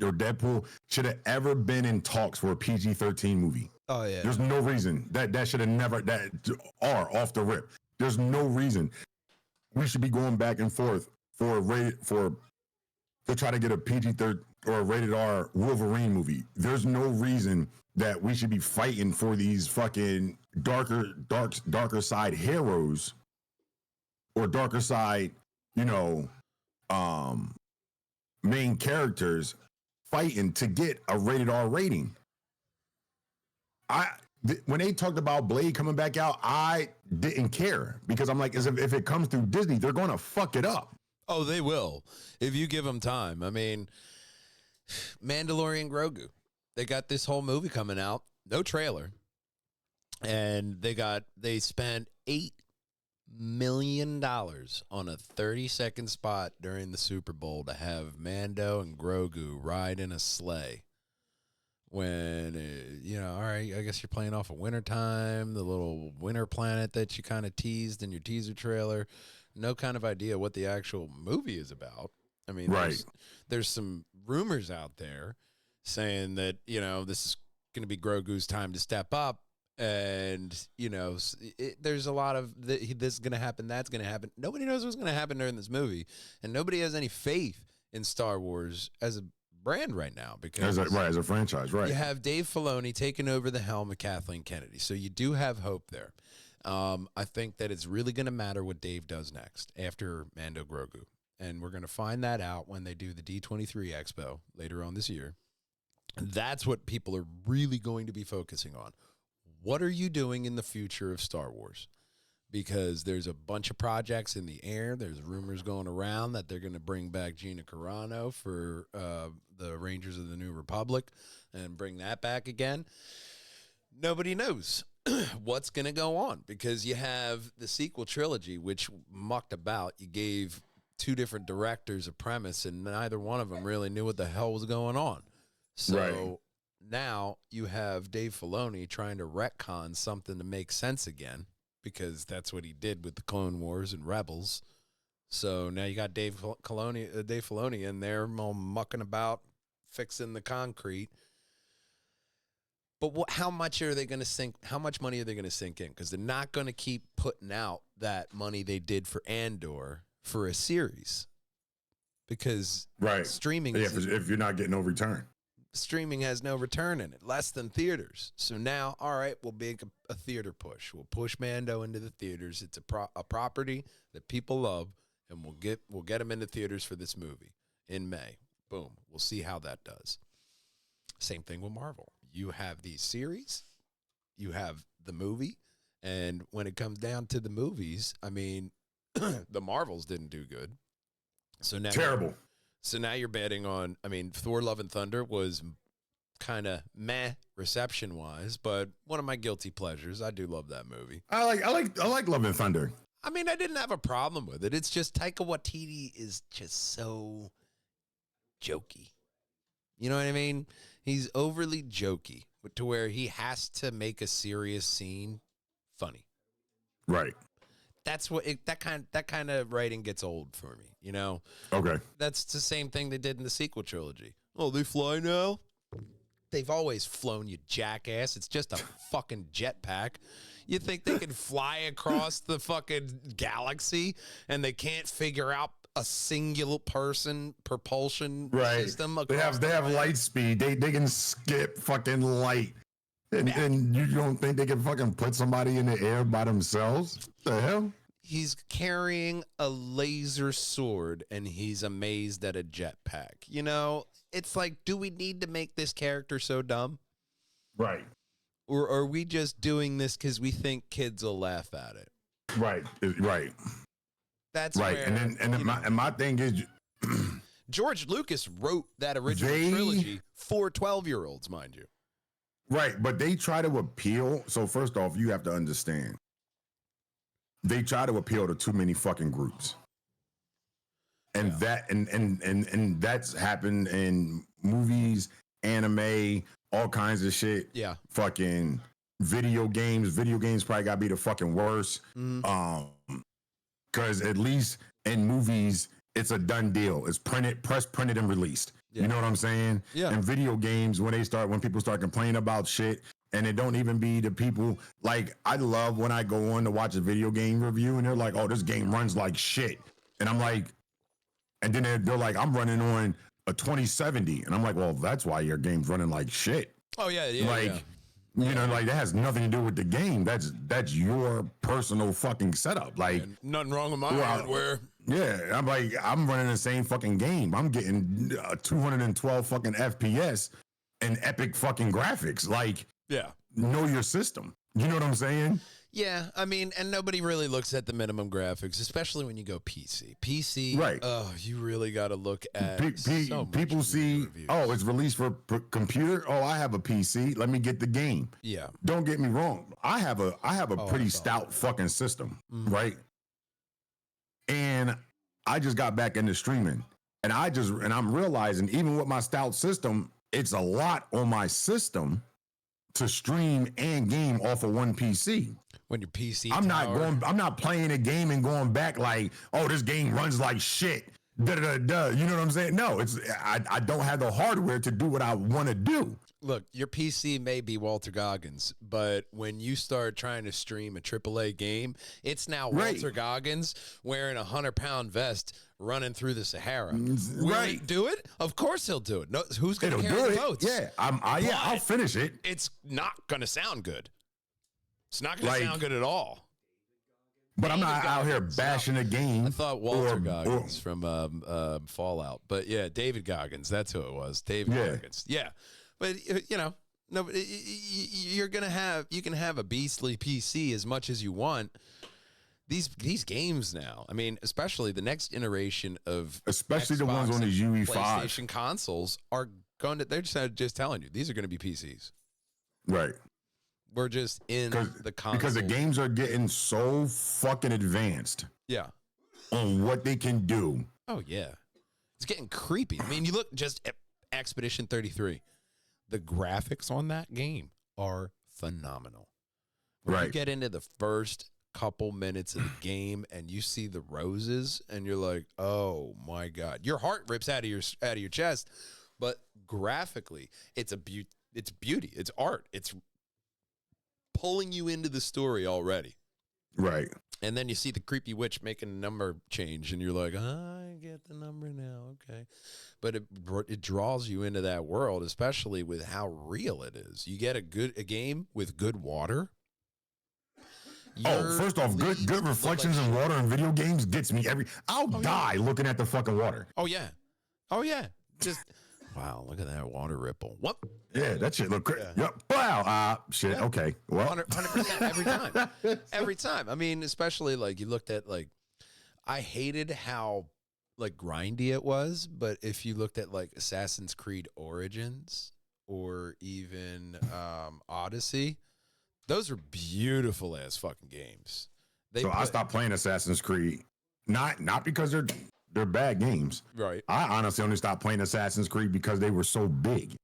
or Deadpool should have ever been in talks for a PG-13 movie. Oh yeah. There's no reason that should have never are off the rip. There's no reason we should be going back and forth to try to get a PG-13 or a rated R Wolverine movie. There's no reason that we should be fighting for these fucking darker side heroes or darker side, main characters fighting to get a rated R rating. When they talked about Blade coming back out, I didn't care because I'm like, if it comes through Disney, they're going to fuck it up. Oh, they will if you give them time. I mean, Mandalorian Grogu, they got this whole movie coming out, no trailer, and they spent $8 million on a 30-second spot during the Super Bowl to have Mando and Grogu ride in a sleigh. When, all right, I guess you're playing off of wintertime, the little winter planet that you kind of teased in your teaser trailer. No kind of idea what the actual movie is about. I mean, right. There's some rumors out there saying that, this is going to be Grogu's time to step up. And, there's a lot of this is going to happen, that's going to happen. Nobody knows what's going to happen during this movie. And nobody has any faith in Star Wars as a brand right now because as a franchise, right? You have Dave Filoni taking over the helm of Kathleen Kennedy, so you do have hope there. I think that it's really going to matter what Dave does next after Mando Grogu, and we're going to find that out when they do the D23 Expo later on this year. That's what people are really going to be focusing on. What are you doing in the future of Star Wars? Because there's a bunch of projects in the air. There's rumors going around that they're going to bring back Gina Carano for the Rangers of the New Republic and bring that back again. Nobody knows what's going to go on because you have the sequel trilogy, which mucked about. You gave two different directors a premise, and neither one of them really knew what the hell was going on. So now you have Dave Filoni trying to retcon something to make sense again, because that's what he did with the Clone Wars and Rebels. So now you got Dave Filoni in there all mucking about, fixing the concrete. But how much are they going to sink? How much money are they going to sink in? Because they're not going to keep putting out that money they did for Andor for a series. Because streaming, if you're not getting no return. Streaming has no return in it, less than theaters. So now, all right, we'll make a theater push. We'll push Mando into the theaters. It's a property that people love, and we'll get them into theaters for this movie in May. Boom. We'll see how that does. Same thing with Marvel. You have these series, you have the movie, and when it comes down to the movies, I mean, the Marvels didn't do good. So now terrible. So now you're betting on, I mean, Thor Love and Thunder was kind of meh reception-wise, but one of my guilty pleasures. I do love that movie. I like Love and Thunder. I mean, I didn't have a problem with it. It's just Taika Waititi is just so jokey. You know what I mean? He's overly jokey to where he has to make a serious scene funny. Right. That's what that kind of writing gets old for me, you know? Okay. That's the same thing they did in the sequel trilogy. Oh, they fly now? They've always flown, you jackass. It's just a fucking jetpack. You think they can fly across the fucking galaxy and they can't figure out a singular person propulsion system? They have light speed. They can skip fucking light. And you don't think they can fucking put somebody in the air by themselves? The hell? He's carrying a laser sword and he's amazed at a jetpack. You know, it's like, do we need to make this character so dumb? Right. Or are we just doing this because we think kids will laugh at it? Right. Right. That's right. Where, and my thing is, George Lucas wrote that original trilogy for 12-year-olds, mind you. Right, but they try to appeal. So first off, you have to understand, they try to appeal to too many fucking groups, and and that's happened in movies, anime, all kinds of shit. Yeah, fucking video games. Video games probably got to be the fucking worst. Because at least in movies, it's a done deal. It's press printed, and released. Yeah. You know what I'm saying? Yeah. In video games, when people start complaining about shit, And it don't even be the people, like, I love when I go on to watch a video game review and they're like, oh, this game runs like shit. And I'm like, and then they're like, I'm running on a 2070. And I'm like, well, that's why your game's running like shit. Oh, yeah, yeah. Like, yeah. you know, like that has nothing to do with the game. That's your personal fucking setup. Like, nothing wrong with my hardware. Yeah, I'm like, I'm running the same fucking game. I'm getting 212 fucking FPS and epic fucking graphics. Like, yeah, know your system. You know what I'm saying? Yeah, I mean, and nobody really looks at the minimum graphics, especially when you go PC. PC, right? Oh, you really got to look at. People see, reviews. Oh, it's released for computer. Oh, I have a PC. Let me get the game. Yeah. Don't get me wrong. I have a pretty stout fucking system, right? And I just got back into streaming, and I'm realizing even with my stout system, it's a lot on my system to stream and game off of one PC. When your PC, I'm not playing a game and going back like, oh, this game runs like shit. Da da da. You know what I'm saying? No, I don't have the hardware to do what I want to do. Look, your PC may be Walter Goggins, but when you start trying to stream a AAA game, it's now Walter Goggins wearing a 100-pound vest running through the Sahara. Will he do it? Of course he'll do it. No, who's going to carry the votes? Yeah, I'll finish it. It's not going to sound good. It's not going to sound good at all. But I'm not out here bashing a game. I thought Walter Goggins from Fallout, but yeah, David Goggins. That's who it was. David Goggins. Yeah. But you know, no, you can have a beastly PC as much as you want. These games now, I mean, especially the next iteration of especially Xbox the ones on the UE5 PlayStation consoles are going to. They're just telling you these are going to be PCs. Right. We're just in the console because the games are getting so fucking advanced. Yeah. On what they can do. Oh yeah, it's getting creepy. I mean, you look just at Expedition 33. The graphics on that game are phenomenal. When you get into the first couple minutes of the game and you see the roses and you're like, oh my God, your heart rips out of your chest. But graphically, it's beauty. It's art. It's pulling you into the story already. Right. And then you see the creepy witch making a number change, and you're like, I get the number now, okay. But it draws you into that world, especially with how real it is. You get a game with good water. First off, good reflections in water in video games gets me I'll die looking at the fucking water. Oh yeah. Just wow, look at that water ripple. What? Yeah, that shit look crazy. Yep. Wow. Shit. Yeah. Okay. Well, 100% every time. Every time. I mean, especially like you looked at like, I hated how like grindy it was, but if you looked at like Assassin's Creed Origins or even Odyssey, those are beautiful ass fucking games. I stopped playing Assassin's Creed, not because they're bad games. Right. I honestly only stopped playing Assassin's Creed because they were so big.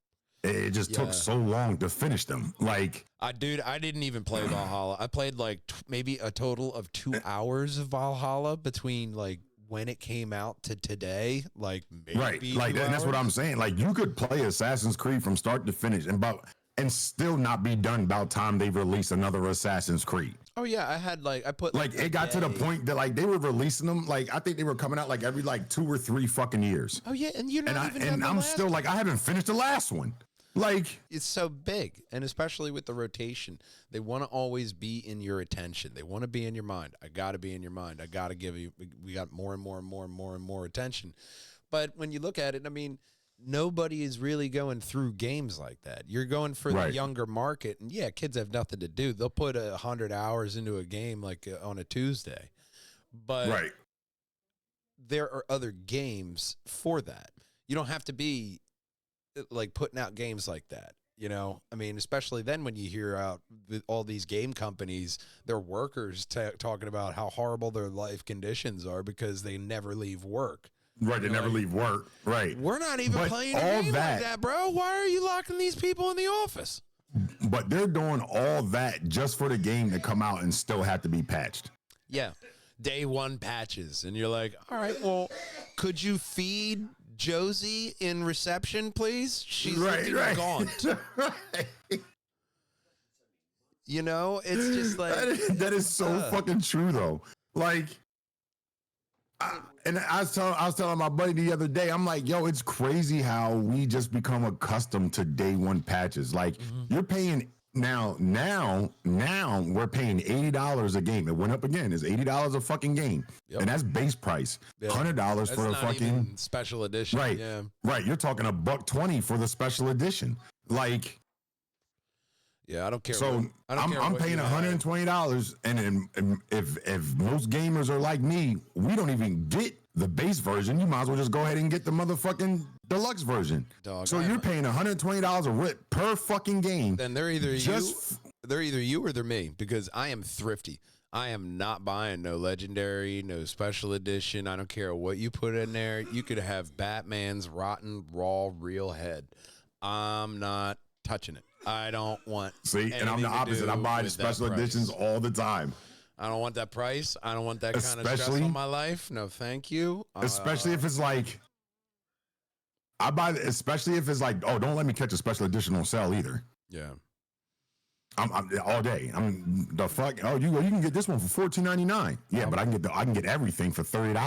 It just took so long to finish them. Like, I didn't even play Valhalla. I played like maybe a total of 2 hours of Valhalla between like when it came out to today. Like maybe like that's what I'm saying. Like you could play Assassin's Creed from start to finish and still not be done about time they release another Assassin's Creed. Oh yeah, I put it got to the point that like they were releasing them, like I think they were coming out like every like 2 or 3 fucking years. Oh yeah, and you're not I'm still like I haven't finished the last one. Like it's so big, and especially with the rotation, they want to always be in your attention. They want to be in your mind. I got to be in your mind. I got to give you. We got more and more and more and more and more attention. But when you look at it, I mean, nobody is really going through games like that. You're going for the younger market, and yeah, kids have nothing to do. They'll put 100 hours into a game like on a Tuesday, but there are other games for that. You don't have to be like putting out games like that, you know? I mean, especially then when you hear out all these game companies, their workers talking about how horrible their life conditions are because they never leave work. Right, they never leave work. Right. We're not even playing a game like that, bro. Why are you locking these people in the office? But they're doing all that just for the game to come out and still have to be patched. Yeah. Day 1 patches. And you're like, all right, well, could you feed Josie in reception, please? She's looking gaunt. You know, it's just like that is so fucking true though. Like, I was telling my buddy the other day, I'm like, yo, it's crazy how we just become accustomed to day one patches. Like, you're paying now we're paying $80 a game. It went up again. It's $80 a fucking game, and that's base price. $100 for the fucking special edition. Right, right. You're talking $120 for the special edition. Like. Yeah, I don't care. So I'm paying $120, and if most gamers are like me, we don't even get the base version. You might as well just go ahead and get the motherfucking deluxe version. Dog, so you're paying $120 a rip per fucking game. Then they're either you or they're me, because I am thrifty. I am not buying no legendary, no special edition. I don't care what you put in there. You could have Batman's rotten raw real head. I'm not touching it. I don't want. See, and I'm the opposite. I buy the special editions all the time. I don't want that price. I don't want that kind of stress on my life. No, thank you. Especially if it's like, I buy, especially if it's like, oh, don't let me catch a special edition on sale either. Yeah. I'm all day. I'm the fuck. Oh, you can get this one for $14.99. Yeah, but I can get everything for $30.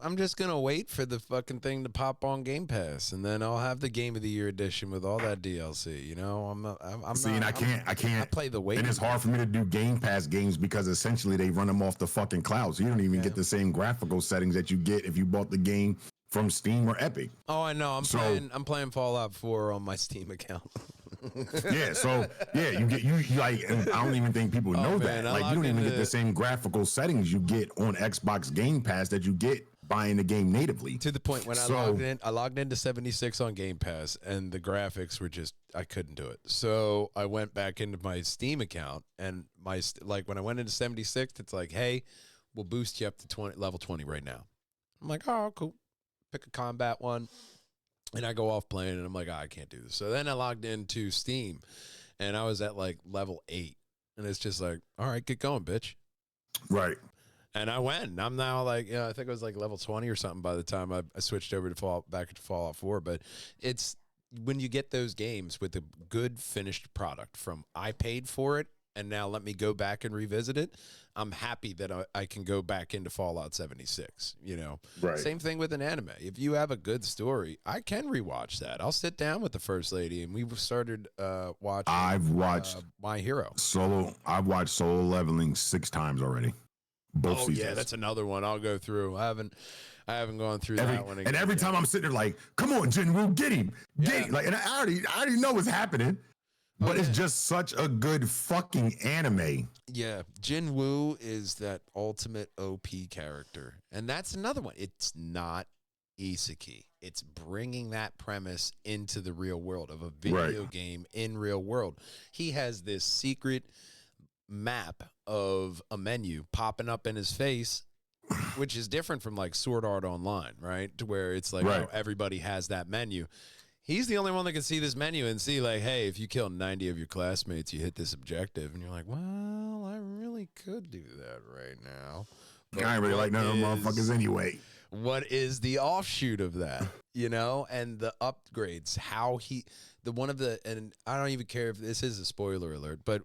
I'm just gonna wait for the fucking thing to pop on Game Pass, and then I'll have the Game of the Year edition with all that DLC. You know, I can't play the wait. And it's hard for me to do Game Pass games because essentially they run them off the fucking cloud, so you don't even get the same graphical settings that you get if you bought the game from Steam or Epic. Oh, I know. I'm playing Fallout 4 on my Steam account. You like, and I don't even think people know that. Like, you don't even get the same graphical settings you get on Xbox Game Pass that you get buying the game natively. To the point when I logged into 76 on Game Pass, and the graphics were just, I couldn't do it. So I went back into my Steam account, and when I went into 76, it's like, hey, we'll boost you up to level 20 right now. I'm like, oh, cool. Pick a combat one. And I go off playing, and I'm like, I can't do this. So then I logged into Steam, and I was at like level 8. And it's just like, all right, get going, bitch. Right. And I went. And I'm now like, I think it was like level 20 or something by the time I switched over to back to Fallout 4. But it's when you get those games with a good finished product from I paid for it, and now let me go back and revisit it. I'm happy that I can go back into Fallout 76, you know. Right. Same thing with an anime. If you have a good story, I can rewatch that. I'll sit down with the First Lady, and we've started watching. I've watched My Hero. I've watched Solo Leveling 6 times already. Both seasons. Yeah, that's another one I'll go through. I haven't gone through that one again. And every time I'm sitting there like, come on, Jinwoo, get him. Get him. Like, and I already know what's happening. But it's just such a good fucking anime. Yeah, Jinwoo is that ultimate OP character. And that's another one. It's not isekai. It's bringing that premise into the real world of a video game in real world. He has this secret map of a menu popping up in his face, which is different from like Sword Art Online, right? To where it's like, oh, everybody has that menu. He's the only one that can see this menu and see, like, hey, if you kill 90 of your classmates, you hit this objective. And you're like, well, I really could do that right now. But I ain't really like none of them motherfuckers anyway. What is the offshoot of that? You know, and the upgrades, and I don't even care if this is a spoiler alert, but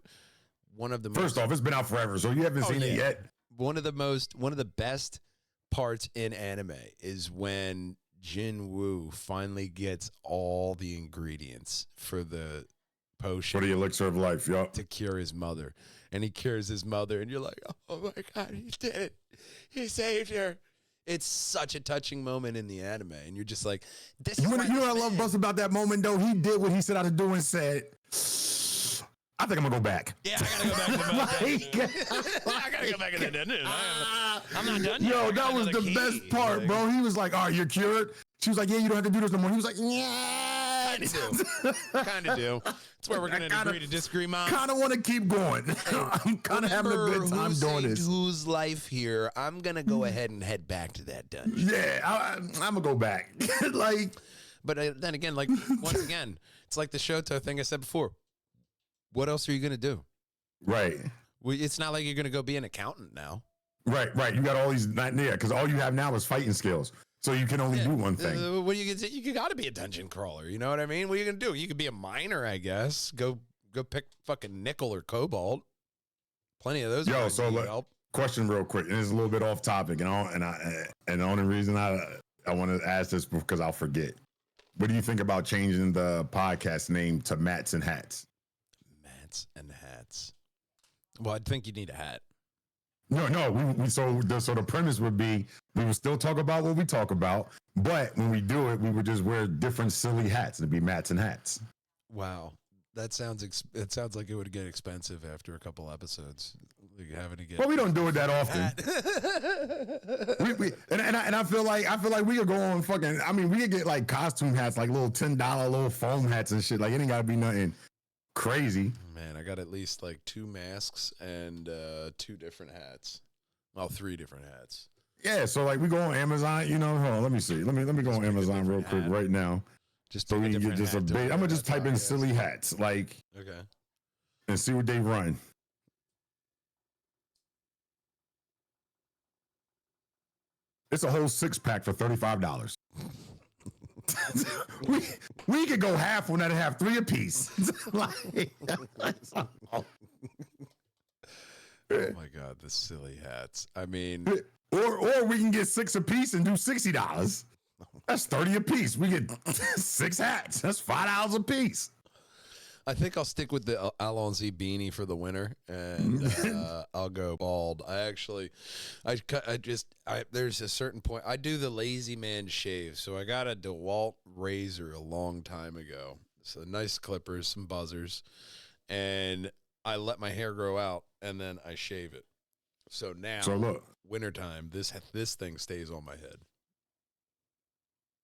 one of the First off, it's been out forever, so you haven't seen it yet. One of the best parts in anime is when Jinwoo finally gets all the ingredients for the potion. For the elixir of life, to cure his mother. And he cures his mother, and you're like, oh my God, he did it. He saved her. It's such a touching moment in the anime, and you're just like, this is you know what I love bust about that moment, though? He did what he set out to do and said, I think I'm gonna go back. Yeah, I gotta go back to I gotta go back in the dungeon. I'm not done yet. Yo, that was the best part, bro. He was like, all right, you're cured. She was like, yeah, you don't have to do this no more. He was like, yeah. Kind of do. That's where we're going to agree to disagree, Mom. Kind of want to keep going. I'm kind of having a good time doing this. Whose life here? I'm going to go ahead and head back to that dungeon. Yeah, I'm going to go back. But then again, like, once again, it's like the Shoto thing I said before. What else are you going to do? Right. It's not like you're going to go be an accountant now. Right. You got all these, because all you have now is fighting skills. So you can only do one thing. What are you gonna say? You got to be a dungeon crawler. You know what I mean? What are you gonna do? You could be a miner, I guess. Go Go pick fucking nickel or cobalt. Plenty of those. Yo, so help. Question real quick, and it's a little bit off topic, and the only reason I want to ask this because I'll forget. What do you think about changing the podcast name to Mats and Hats? Mats and Hats. Well, I think you need a hat. No. So the premise would be we would still talk about what we talk about, but when we do it, we would just wear different silly hats. It'd be Mats and Hats. Wow, that sounds. It sounds like it would get expensive after a couple episodes. Like having to get. Well, we don't do it that often. I feel like we could go on fucking. I mean, we could get like costume hats, like little $10 little foam hats and shit. Like it ain't gotta be nothing crazy. Man, I got at least like 2 masks and 2 different hats. Well, 3 different hats. Yeah, so like we go on Amazon. You know, hold on, let me see. Let me go on Amazon real quick right now. Just so we can get just a big. I'm gonna just type in silly hats, like okay, and see what they run. It's a whole 6-pack for $35. we could go half on that and have 3 apiece. Oh my God, the silly hats. I mean, or we can get 6 apiece and do $60. That's 30 apiece. We get 6 hats. That's $5 a piece. I think I'll stick with the Allons-y beanie for the winter, and I'll go bald. There's a certain point. I do the lazy man shave, so I got a DeWalt razor a long time ago. So nice clippers, some buzzers, and I let my hair grow out, and then I shave it. So now, look, wintertime, this thing stays on my head.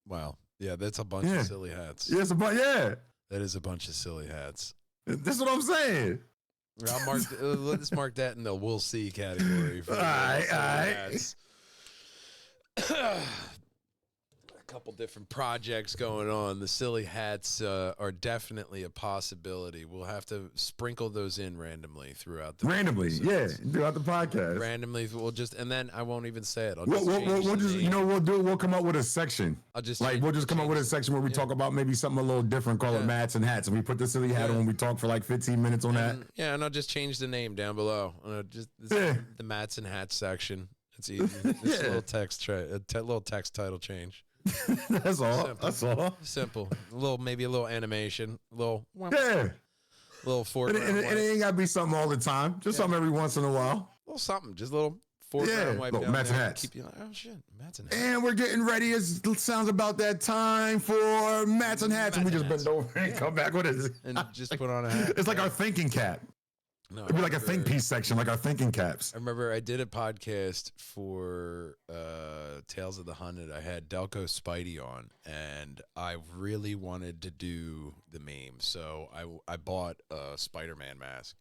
Wow. Yeah, that's a bunch of silly hats. Yeah, That is a bunch of silly hats. That's what I'm saying. Let's mark that in the we'll see category. For all right. Hats. A couple different projects going on. The silly hats are definitely a possibility. We'll have to sprinkle those in randomly throughout the throughout the podcast. Randomly, and then I won't even say it. We'll come up with a section. We'll just come up with a section where we talk about maybe something a little different, call it Mats and Hats, and we put the silly hat on. We talk for like 15 minutes on that. Yeah, and I'll just change the name down below. The Mats and Hats section. It's easy. Just a little text title change. That's all. Simple. That's all. Simple. Maybe a little animation. Little foreground. And it ain't gotta be something all the time. Just something every once in a while. A little something. Just a little foreground wipe down Mats and there. Hats. Keep you like, oh shit, Mats and Hats. And we're getting ready. It sounds about that time for Mats and Hats, and we just bend over and come back with it. And just put on a hat. It's like our thinking cap. No, it'd be like a think piece section, like our thinking caps. I remember I did a podcast for Tales of the Hunted. I had Delco Spidey on, and I really wanted to do the meme. So I bought a Spider-Man mask,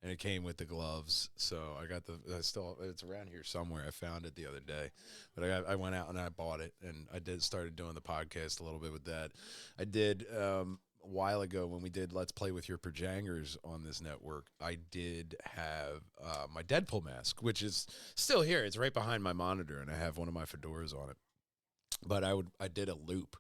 and it came with the gloves. So I got it's around here somewhere. I found it the other day, but I went out and I bought it, and started doing the podcast a little bit with that. I did a while ago when we did Let's Play with Your Perjangers on this network. I did have my Deadpool mask, which is still here. It's right behind my monitor, and I have one of my fedoras on it. But I did a loop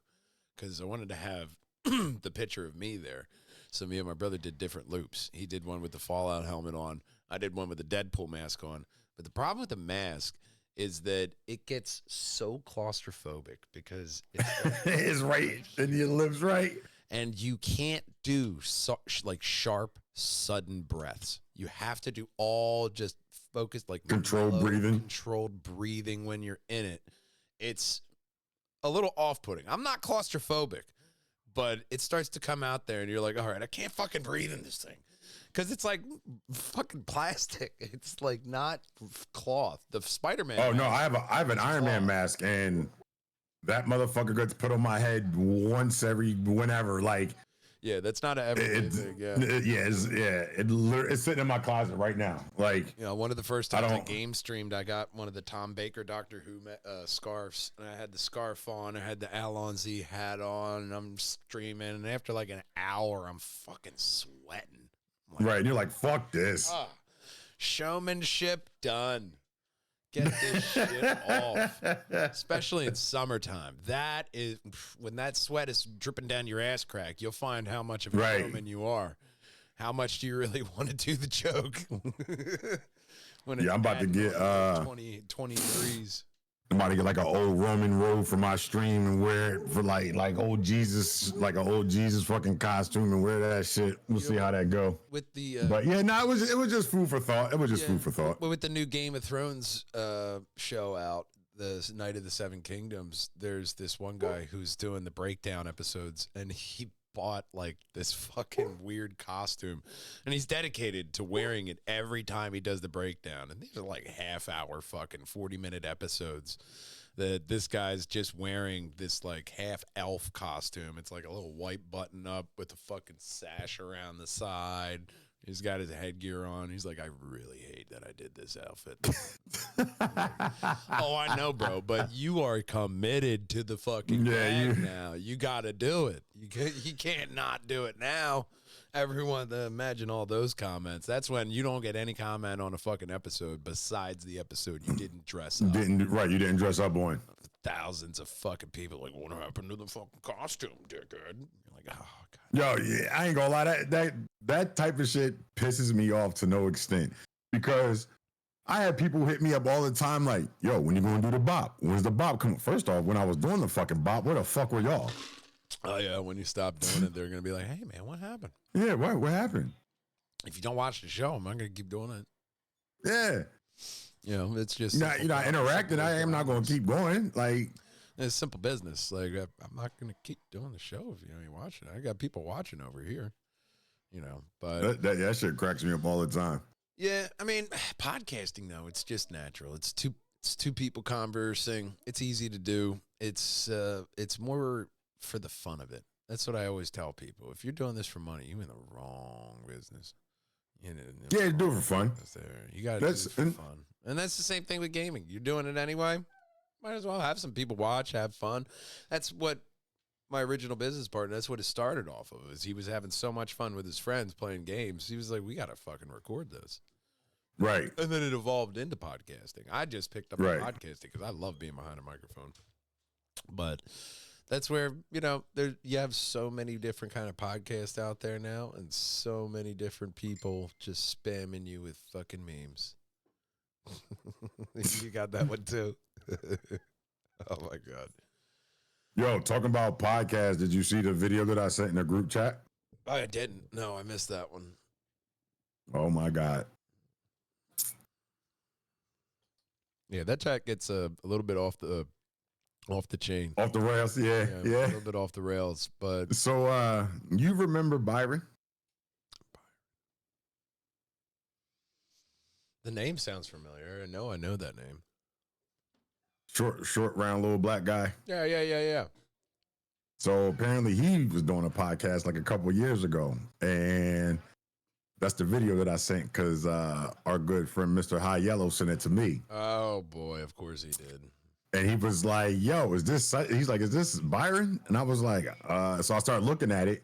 because I wanted to have the picture of me there. So me and my brother did different loops. He did one with the Fallout helmet on. I did one with the Deadpool mask on. But the problem with the mask is that it gets so claustrophobic because it's right and your lips right. And you can't do sharp, sudden breaths. You have to do all just focused, like controlled breathing when you're in it. It's a little off-putting. I'm not claustrophobic, but it starts to come out there, and you're like, all right, I can't fucking breathe in this thing. Because it's like fucking plastic. It's like not cloth. The Spider-Man. Oh, no, I have an Iron Man mask, and that motherfucker gets put on my head once whenever. Like, yeah, that's not an everyday thing. It's sitting in my closet right now. Like, one of the first times I game streamed, I got one of the Tom Baker Doctor Who scarves, and I had the scarf on. I had the Allons-y hat on, and I'm streaming. And after like an hour, I'm fucking sweating. Right, and you're like, fuck this. Showmanship done. Get this shit off, especially in summertime. That is when that sweat is dripping down your ass crack. You'll find how much of a showman you are. how much do you really want to do the joke? When I'm about to get 23s. I'm about to get like an old Roman robe for my stream and wear it for like old Jesus, like an old Jesus fucking costume and wear that shit. We'll see how that go. With the but yeah, no, it was just food for thought. It was just food for thought. With the new Game of Thrones show out, the Night of the Seven Kingdoms, there's this one guy who's doing the breakdown episodes, and he bought like this fucking weird costume, and he's dedicated to wearing it every time he does the breakdown. And these are like half-hour fucking 40-minute episodes that this guy's just wearing this like half elf costume. It's like a little white button up with a fucking sash around the side. He's got his headgear on. He's like, I really hate that I did this outfit. Oh, I know, bro, but you are committed to the fucking gag now. You got to do it. You can't not do it now. Everyone, imagine all those comments. That's when you don't get any comment on a fucking episode besides the episode you didn't dress up. You didn't dress up on. Thousands of fucking people like, what happened to the fucking costume, dickhead? You're like, oh, God. Yo, yeah, I ain't gonna lie, that type of shit pisses me off to no extent, because I had people hit me up all the time like, yo, when you gonna do the bop? When's the bop coming? First off, when I was doing the fucking bop, where the fuck were y'all? Oh, yeah, when you stop doing it, they're gonna be like, hey, man, what happened? Yeah, what happened? If you don't watch the show, I'm not gonna keep doing it. Yeah. You know, it's just... You're not interacting. I am not gonna keep going. Like... It's simple business. Like, I'm not going to keep doing the show if you ain't watching. I got people watching over here, you know, but that shit cracks me up all the time. Yeah. I mean, podcasting though, it's just natural. It's two people conversing. It's easy to do. It's more for the fun of it. That's what I always tell people. If you're doing this for money, you're in the wrong business. Yeah, do it for fun. You got to do this for fun. And that's the same thing with gaming. You're doing it anyway. Might as well have some people watch, have fun. That's what my original business partner, that's what it started off of, is he was having so much fun with his friends playing games. He was like, we got to fucking record this. Right. And then it evolved into podcasting. I just picked up on podcasting because I love being behind a microphone. But that's where, you know, you have so many different kind of podcasts out there now and so many different people just spamming you with fucking memes. You got that one too. Oh my God. Yo, talking about podcasts, did you see the video that I sent in the group chat? I didn't. No, I missed that one. Oh my God. Yeah, that chat gets a little bit off the chain. Off the rails, yeah. A little bit off the rails, but so you remember Byron? The name sounds familiar. I know that name. Short, round, little black guy. Yeah. So apparently he was doing a podcast like a couple of years ago, and that's the video that I sent because our good friend Mr. High Yellow sent it to me. Oh boy, of course he did. And he was like, "Yo, is this?" He's like, "Is this Byron?" And I was like, So I started looking at it,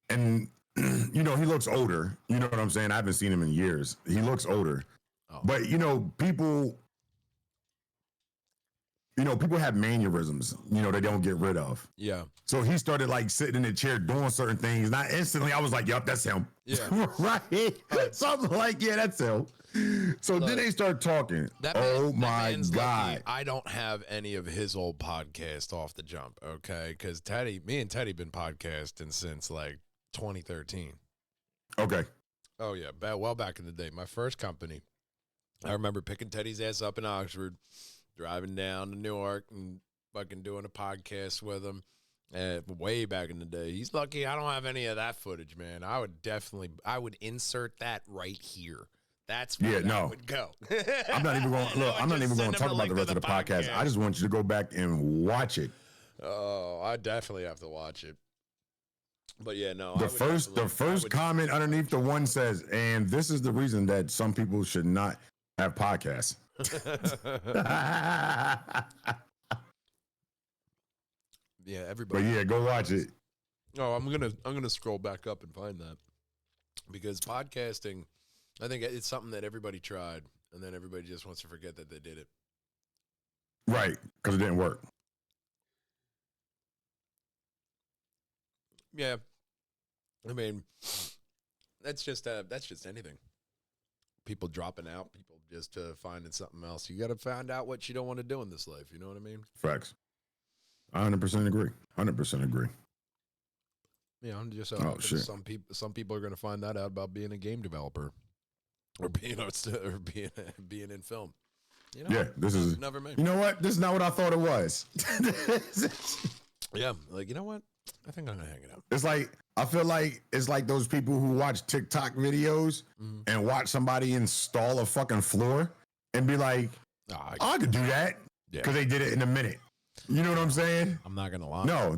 and you know, he looks older. You know what I'm saying? I haven't seen him in years. He looks older, but you know, people have mannerisms, you know, they don't get rid of. Yeah. So he started like sitting in the chair doing certain things. And instantly I was like, yup, that's him. Yeah. Right. So I'm like, yeah, that's him. So then they start talking. Oh my God. Lucky. I don't have any of his old podcast off the jump. Okay. Cause me and Teddy been podcasting since like 2013. Okay. Oh yeah. Back in the day, my first company, I remember picking Teddy's ass up in Oxford, driving down to Newark and fucking doing a podcast with him way back in the day. He's lucky I don't have any of that footage, man. I would insert that right here. That's where I would go. I'm not even going to talk about the rest of the podcast. I just want you to go back and watch it. Oh, I definitely have to watch it. But yeah, no. The first comment underneath the one says, and this is the reason that some people should not have podcasts. Yeah, everybody. But yeah, go watch it. Oh, I'm gonna scroll back up and find that, because podcasting, I think it's something that everybody tried, and then everybody just wants to forget that they did it. Right, because it didn't work. Yeah, I mean, that's just anything. People dropping out, people just finding something else. You got to find out what you don't want to do in this life. You know what I mean? Facts. I 100% agree. 100% agree. Yeah, I'm just shit. some people are going to find that out about being a game developer or being in film. You know, Yeah, this is never mind. You know what? This is not what I thought it was. Yeah, like, you know what? I think I'm gonna hang it up. It's like, I feel like it's like those people who watch TikTok videos and watch somebody install a fucking floor and be like, I could do that because they did it in a minute. You know what I'm saying? I'm not gonna lie. No,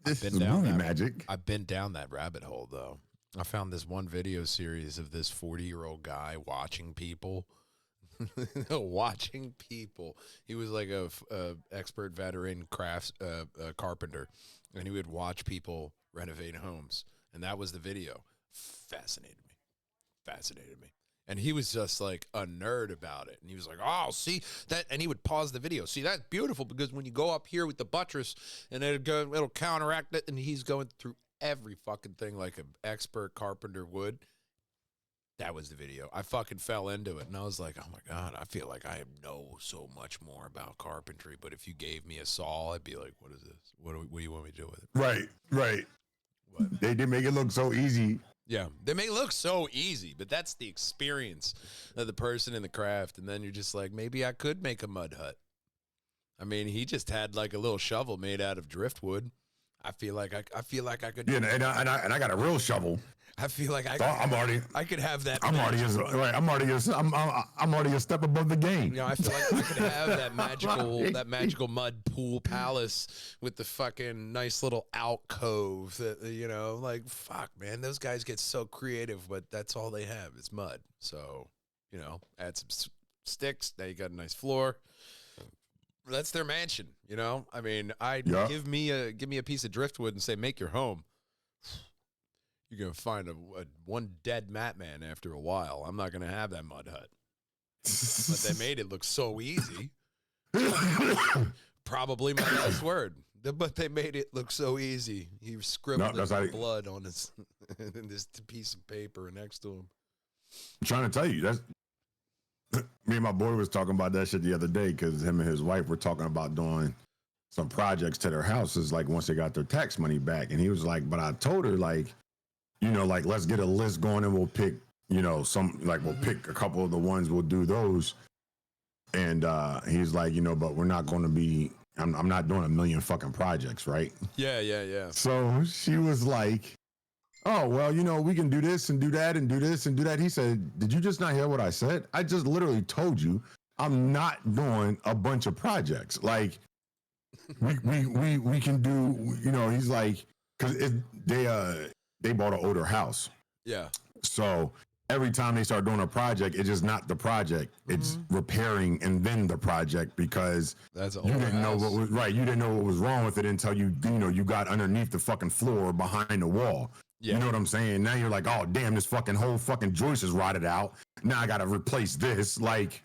this is movie magic. I've been down that rabbit hole though. I found this one video series of this 40-year-old guy watching people. Watching people. He was like a expert veteran carpenter, and he would watch people renovate homes, and that was the video. Fascinated me. And he was just like a nerd about it, and he was like, "Oh, see that," and he would pause the video. See, that's beautiful because when you go up here with the buttress, and it'll counteract it, and he's going through every fucking thing like an expert carpenter would. That was the video. I fucking fell into it, and I was like, oh, my God, I feel like I know so much more about carpentry, but if you gave me a saw, I'd be like, what is this? What do you want me to do with it? Right. What? They did make it look so easy. Yeah, they may look so easy, but that's the experience of the person in the craft, and then you're just like, maybe I could make a mud hut. I mean, he just had like a little shovel made out of driftwood. I feel like I could. Yeah, and I got a real shovel. I feel like I could have that. I'm already a step above the game. You know, I feel like I could have that magical mud pool palace with the fucking nice little alcove. That, you know, like, fuck, man, those guys get so creative, but that's all they have is mud. So, you know, add some sticks. Now you got a nice floor. That's their mansion. You know, I mean, give me a piece of driftwood and say, make your home. You're going to find one dead mat man after a while. I'm not going to have that mud hut. But they made it look so easy. Probably my last word. But they made it look so easy. He scribbled blood on his this piece of paper next to him. I'm trying to tell you, that's me and my boy was talking about that shit the other day because him and his wife were talking about doing some projects to their houses, like once they got their tax money back. And he was like, but I told her, like, you know, like, let's get a list going and we'll pick, you know, we'll pick a couple of the ones, we'll do those. And he's like, you know, but we're not going to be, I'm not doing a million fucking projects, right? Yeah. So she was like, oh, well, you know, we can do this and do that and do this and do that. He said, did you just not hear what I said? I just literally told you I'm not doing a bunch of projects. Like, we can do, you know, he's like, because they bought an older house. Yeah. So every time they start doing a project, it's just not the project. It's repairing and then the project because you didn't know what was right. You didn't know what was wrong with it until you got underneath the fucking floor behind the wall. Yeah. You know what I'm saying? Now you're like, oh damn, this fucking whole fucking joist is rotted out. Now I gotta replace this. Like,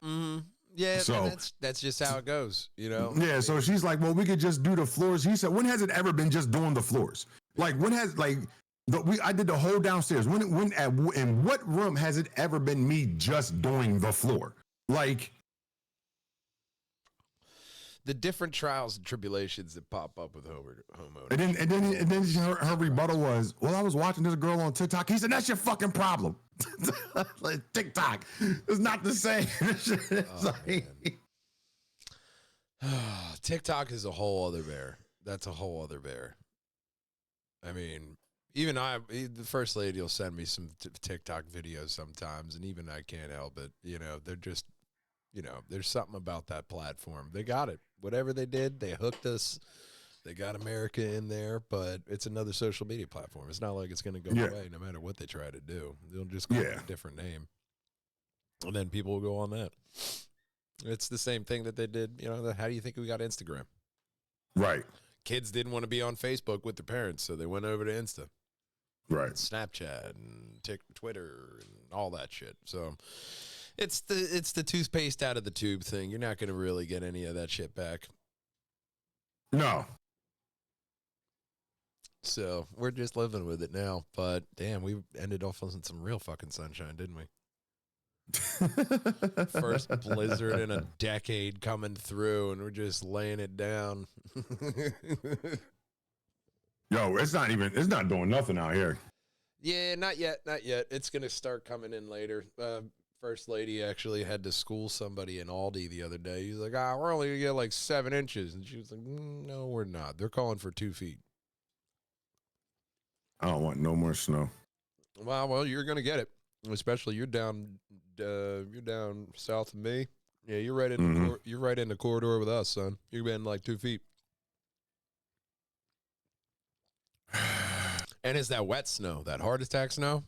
yeah, so that's just how it goes, you know? Yeah, so she's like, well, we could just do the floors. He said, when has it ever been just doing the floors? Like, when has, like, I did the whole downstairs. In what room has it ever been me just doing the floor? Like, the different trials and tribulations that pop up with homeowners. And then her rebuttal was, well, I was watching this girl on TikTok. He said, that's your fucking problem. Like, TikTok is not the same. TikTok is a whole other bear. That's a whole other bear. I mean, even the first lady will send me some TikTok videos sometimes, and even I can't help it. You know, they're just, you know, there's something about that platform. They got it. Whatever they did, they hooked us. They got America in there, but it's another social media platform. It's not like it's going to go away no matter what they try to do. They'll just call it a different name. And then people will go on that. It's the same thing that they did. You know, how do you think we got Instagram? Right. Kids didn't want to be on Facebook with their parents, so they went over to Insta. Right. And Snapchat and Twitter and all that shit. So it's the toothpaste out of the tube thing. You're not going to really get any of that shit back. No. So we're just living with it now. But damn, we ended off on some real fucking sunshine, didn't we? First blizzard in a decade coming through, and we're just laying it down. Yo, it's not doing nothing out here. Yeah, not yet. It's going to start coming in later. First lady actually had to school somebody in Aldi the other day. He's like, we're only going to get like 7 inches. And she was like, no, we're not. They're calling for 2 feet. I don't want no more snow. Well, you're going to get it. Especially you're down south of me. Yeah, you're right in you're right in the corridor with us, son. You've been like 2 feet. And it's that wet snow, that heart attack snow.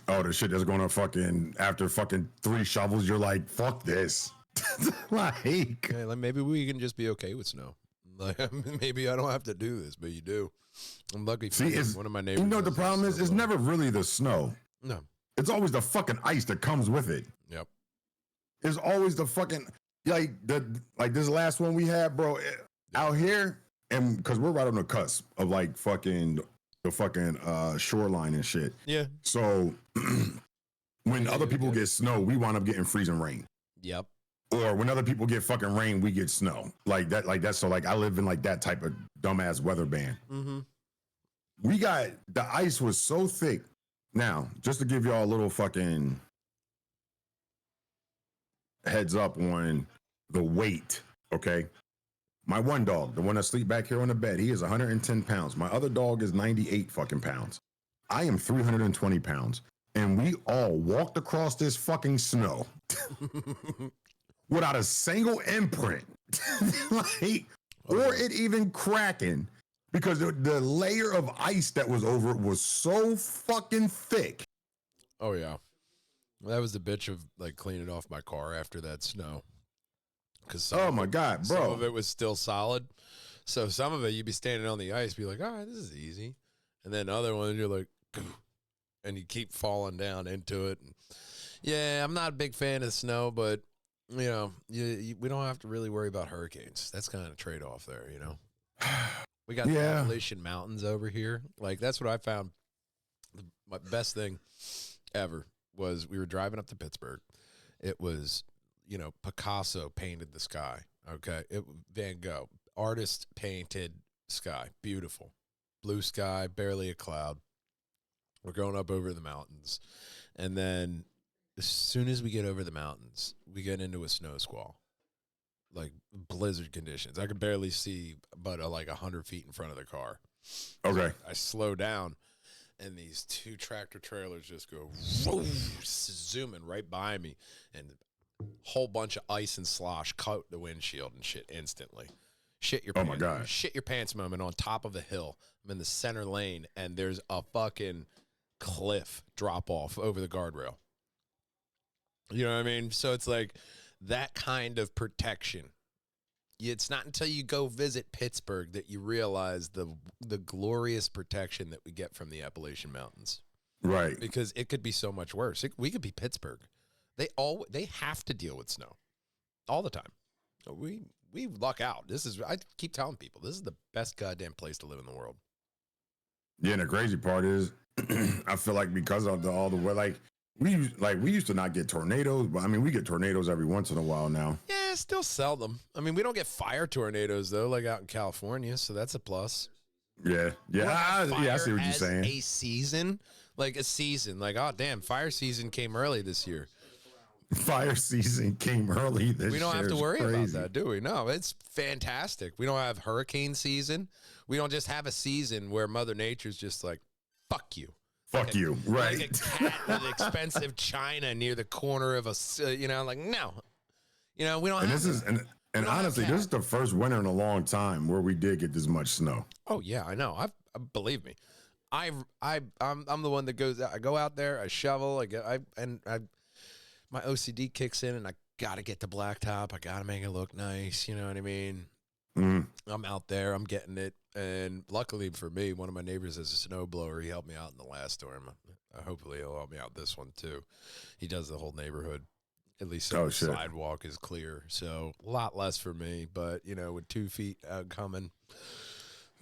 Oh, the shit that's going to after 3 shovels, you're like, fuck this. like maybe we can just be okay with snow. Like, maybe I don't have to do this, but you do. I'm lucky. One of my neighbors. You know what the problem is? It's never really the snow. No. It's always the fucking ice that comes with it. Yep. It's always the fucking, like this last one we had, bro, out here, and because we're right on the cusp of like the fucking shoreline and shit. Yeah. So when other people get snow, we wind up getting freezing rain. Yep. Or when other people get fucking rain, we get snow. Like that. So like I live in like that type of dumbass weather band. Mm-hmm. The ice was so thick. Now, just to give y'all a little fucking heads up on the weight, okay? My one dog, the one that sleep back here on the bed, he is 110 pounds. My other dog is 98 fucking pounds. I am 320 pounds. And we all walked across this fucking snow without a single imprint. Or it even cracking. Because the layer of ice that was over it was so fucking thick. Oh, yeah. That was the bitch of, like, cleaning off my car after that snow. Oh, my God, bro. Some of it was still solid. So some of it, you'd be standing on the ice, be like, all right, this is easy. And then other ones, you're like, and you keep falling down into it. Yeah, I'm not a big fan of snow, but, you know, we don't have to really worry about hurricanes. That's kind of a trade-off there, you know? We got the Appalachian Mountains over here. Like, that's what I found. My best thing ever was we were driving up to Pittsburgh. It was, you know, Picasso painted the sky. Okay. Van Gogh, artist painted sky. Beautiful. Blue sky, barely a cloud. We're going up over the mountains. And then as soon as we get over the mountains, we get into a snow squall. Like blizzard conditions. I could barely see but like 100 feet in front of the car. Okay. So I slow down, and these 2 tractor trailers just go zooming right by me, and a whole bunch of ice and slosh coat the windshield and shit instantly. Shit your pants. Oh my God. Shit your pants moment on top of a hill. I'm in the center lane, and there's a fucking cliff drop off over the guardrail. You know what I mean? So it's like that kind of protection. It's not until you go visit Pittsburgh that you realize the glorious protection that we get from the Appalachian Mountains. Right. Because it could be so much worse. We could be Pittsburgh. They have to deal with snow all the time. We luck out. I keep telling people, this is the best goddamn place to live in the world. Yeah, and the crazy part is I feel like because of all the weather, like we used to not get tornadoes, but I mean we get tornadoes every once in a while now. Yeah, still seldom. I mean, we don't get fire tornadoes though, like out in California, so that's a plus. Yeah, I see what you're saying. A season, like, oh damn, fire season came early this year. Fire season came early this year. We don't have to worry about that, do we? No, it's fantastic. We don't have hurricane season. We don't just have a season where Mother Nature's just like, fuck you. Fuck you, right? Like a cat with expensive china near the corner of a, you know, like, no. You know, we don't have And honestly, this is the first winter in a long time where we did get this much snow. Oh, yeah, I know. Believe me. I'm the one that goes out. I go out there, I shovel, my OCD kicks in, and I got to get the blacktop. I got to make it look nice. You know what I mean? Mm. I'm out there. I'm getting it. And luckily for me, one of my neighbors has a snowblower. He helped me out in the last storm. Hopefully he'll help me out this one, too. He does the whole neighborhood. At least the sidewalk is clear. So a lot less for me. But, you know, with 2 feet coming,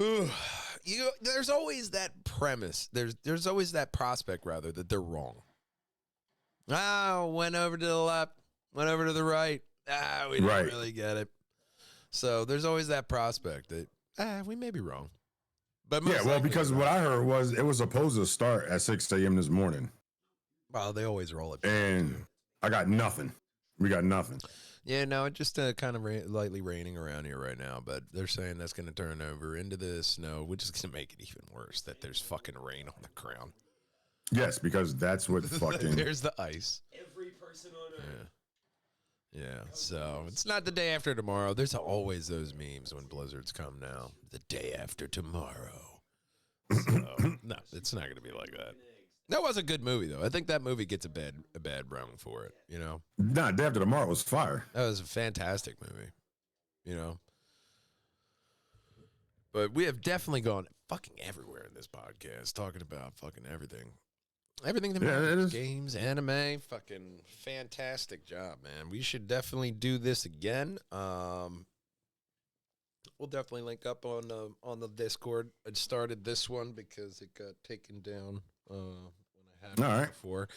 There's always that premise. There's always that prospect, rather, that they're wrong. Went over to the left, went over to the right. We didn't really get it. So there's always that prospect that we may be wrong. But because what I heard was it was supposed to start at 6 a.m. this morning. Well, they always roll it. And I got nothing. We got nothing. Yeah, no, it's just kind of lightly raining around here right now, but they're saying that's going to turn over into the snow, which is going to make it even worse that there's fucking rain on the ground. Yes, because that's what fucking... There's the ice. Every person on Earth. Yeah, so it's not the day after tomorrow. There's always those memes when blizzards come now. The day after tomorrow. So, no, it's not going to be like that. That was a good movie, though. I think that movie gets a bad rung for it, you know? Nah, Day After Tomorrow was fire. That was a fantastic movie, you know? But we have definitely gone fucking everywhere in this podcast, talking about fucking everything. Everything that matters. Games, anime, fucking fantastic job, man. We should definitely do this again. We'll definitely link up on the Discord. I started this one because it got taken down when I had it before.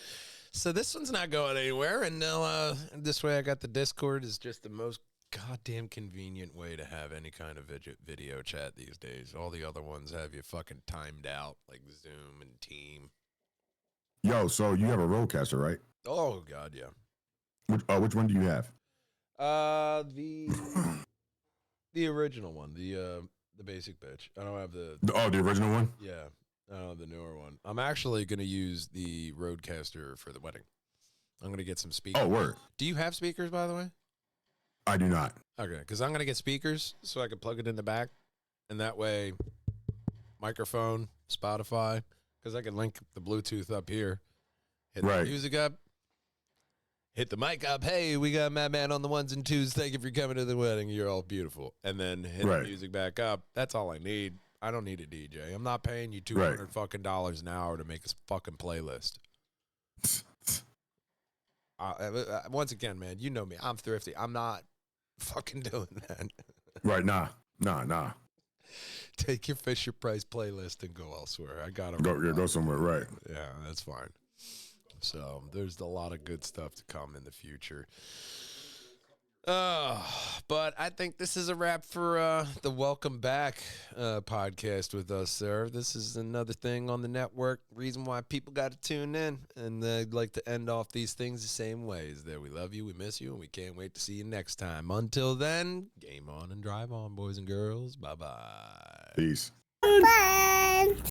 So this one's not going anywhere, and now this way I got the Discord is just the most goddamn convenient way to have any kind of video chat these days. All the other ones have you fucking timed out, like Zoom and Team. Yo, so you have a Rodecaster, right? Oh God, yeah. Which one do you have? The original one, the basic bitch. I don't have the original one. Yeah, I don't have the newer one. I'm actually gonna use the Rodecaster for the wedding. I'm gonna get some speakers. Oh, word. Do you have speakers, by the way? I do not. Okay, because I'm gonna get speakers so I can plug it in the back, and that way, microphone, Spotify. Because I can link the Bluetooth up here, hit the music up, hit the mic up. Hey, we got Madman on the ones and twos. Thank you for coming to the wedding. You're all beautiful. And then hit the music back up. That's all I need. I don't need a DJ. I'm not paying you $200 fucking dollars an hour to make a fucking playlist. Once again, man, you know me. I'm thrifty. I'm not fucking doing that. Right, nah. Take your Fisher Price playlist and go elsewhere. I got to go somewhere, right? Yeah, that's fine. So there's a lot of good stuff to come in the future. But I think this is a wrap for the Welcome Back podcast with us, sir. This is another thing on the network. Reason why people got to tune in, and I'd like to end off these things the same way: is that we love you, we miss you, and we can't wait to see you next time. Until then, game on and drive on, boys and girls. Bye bye. Peace. Bye.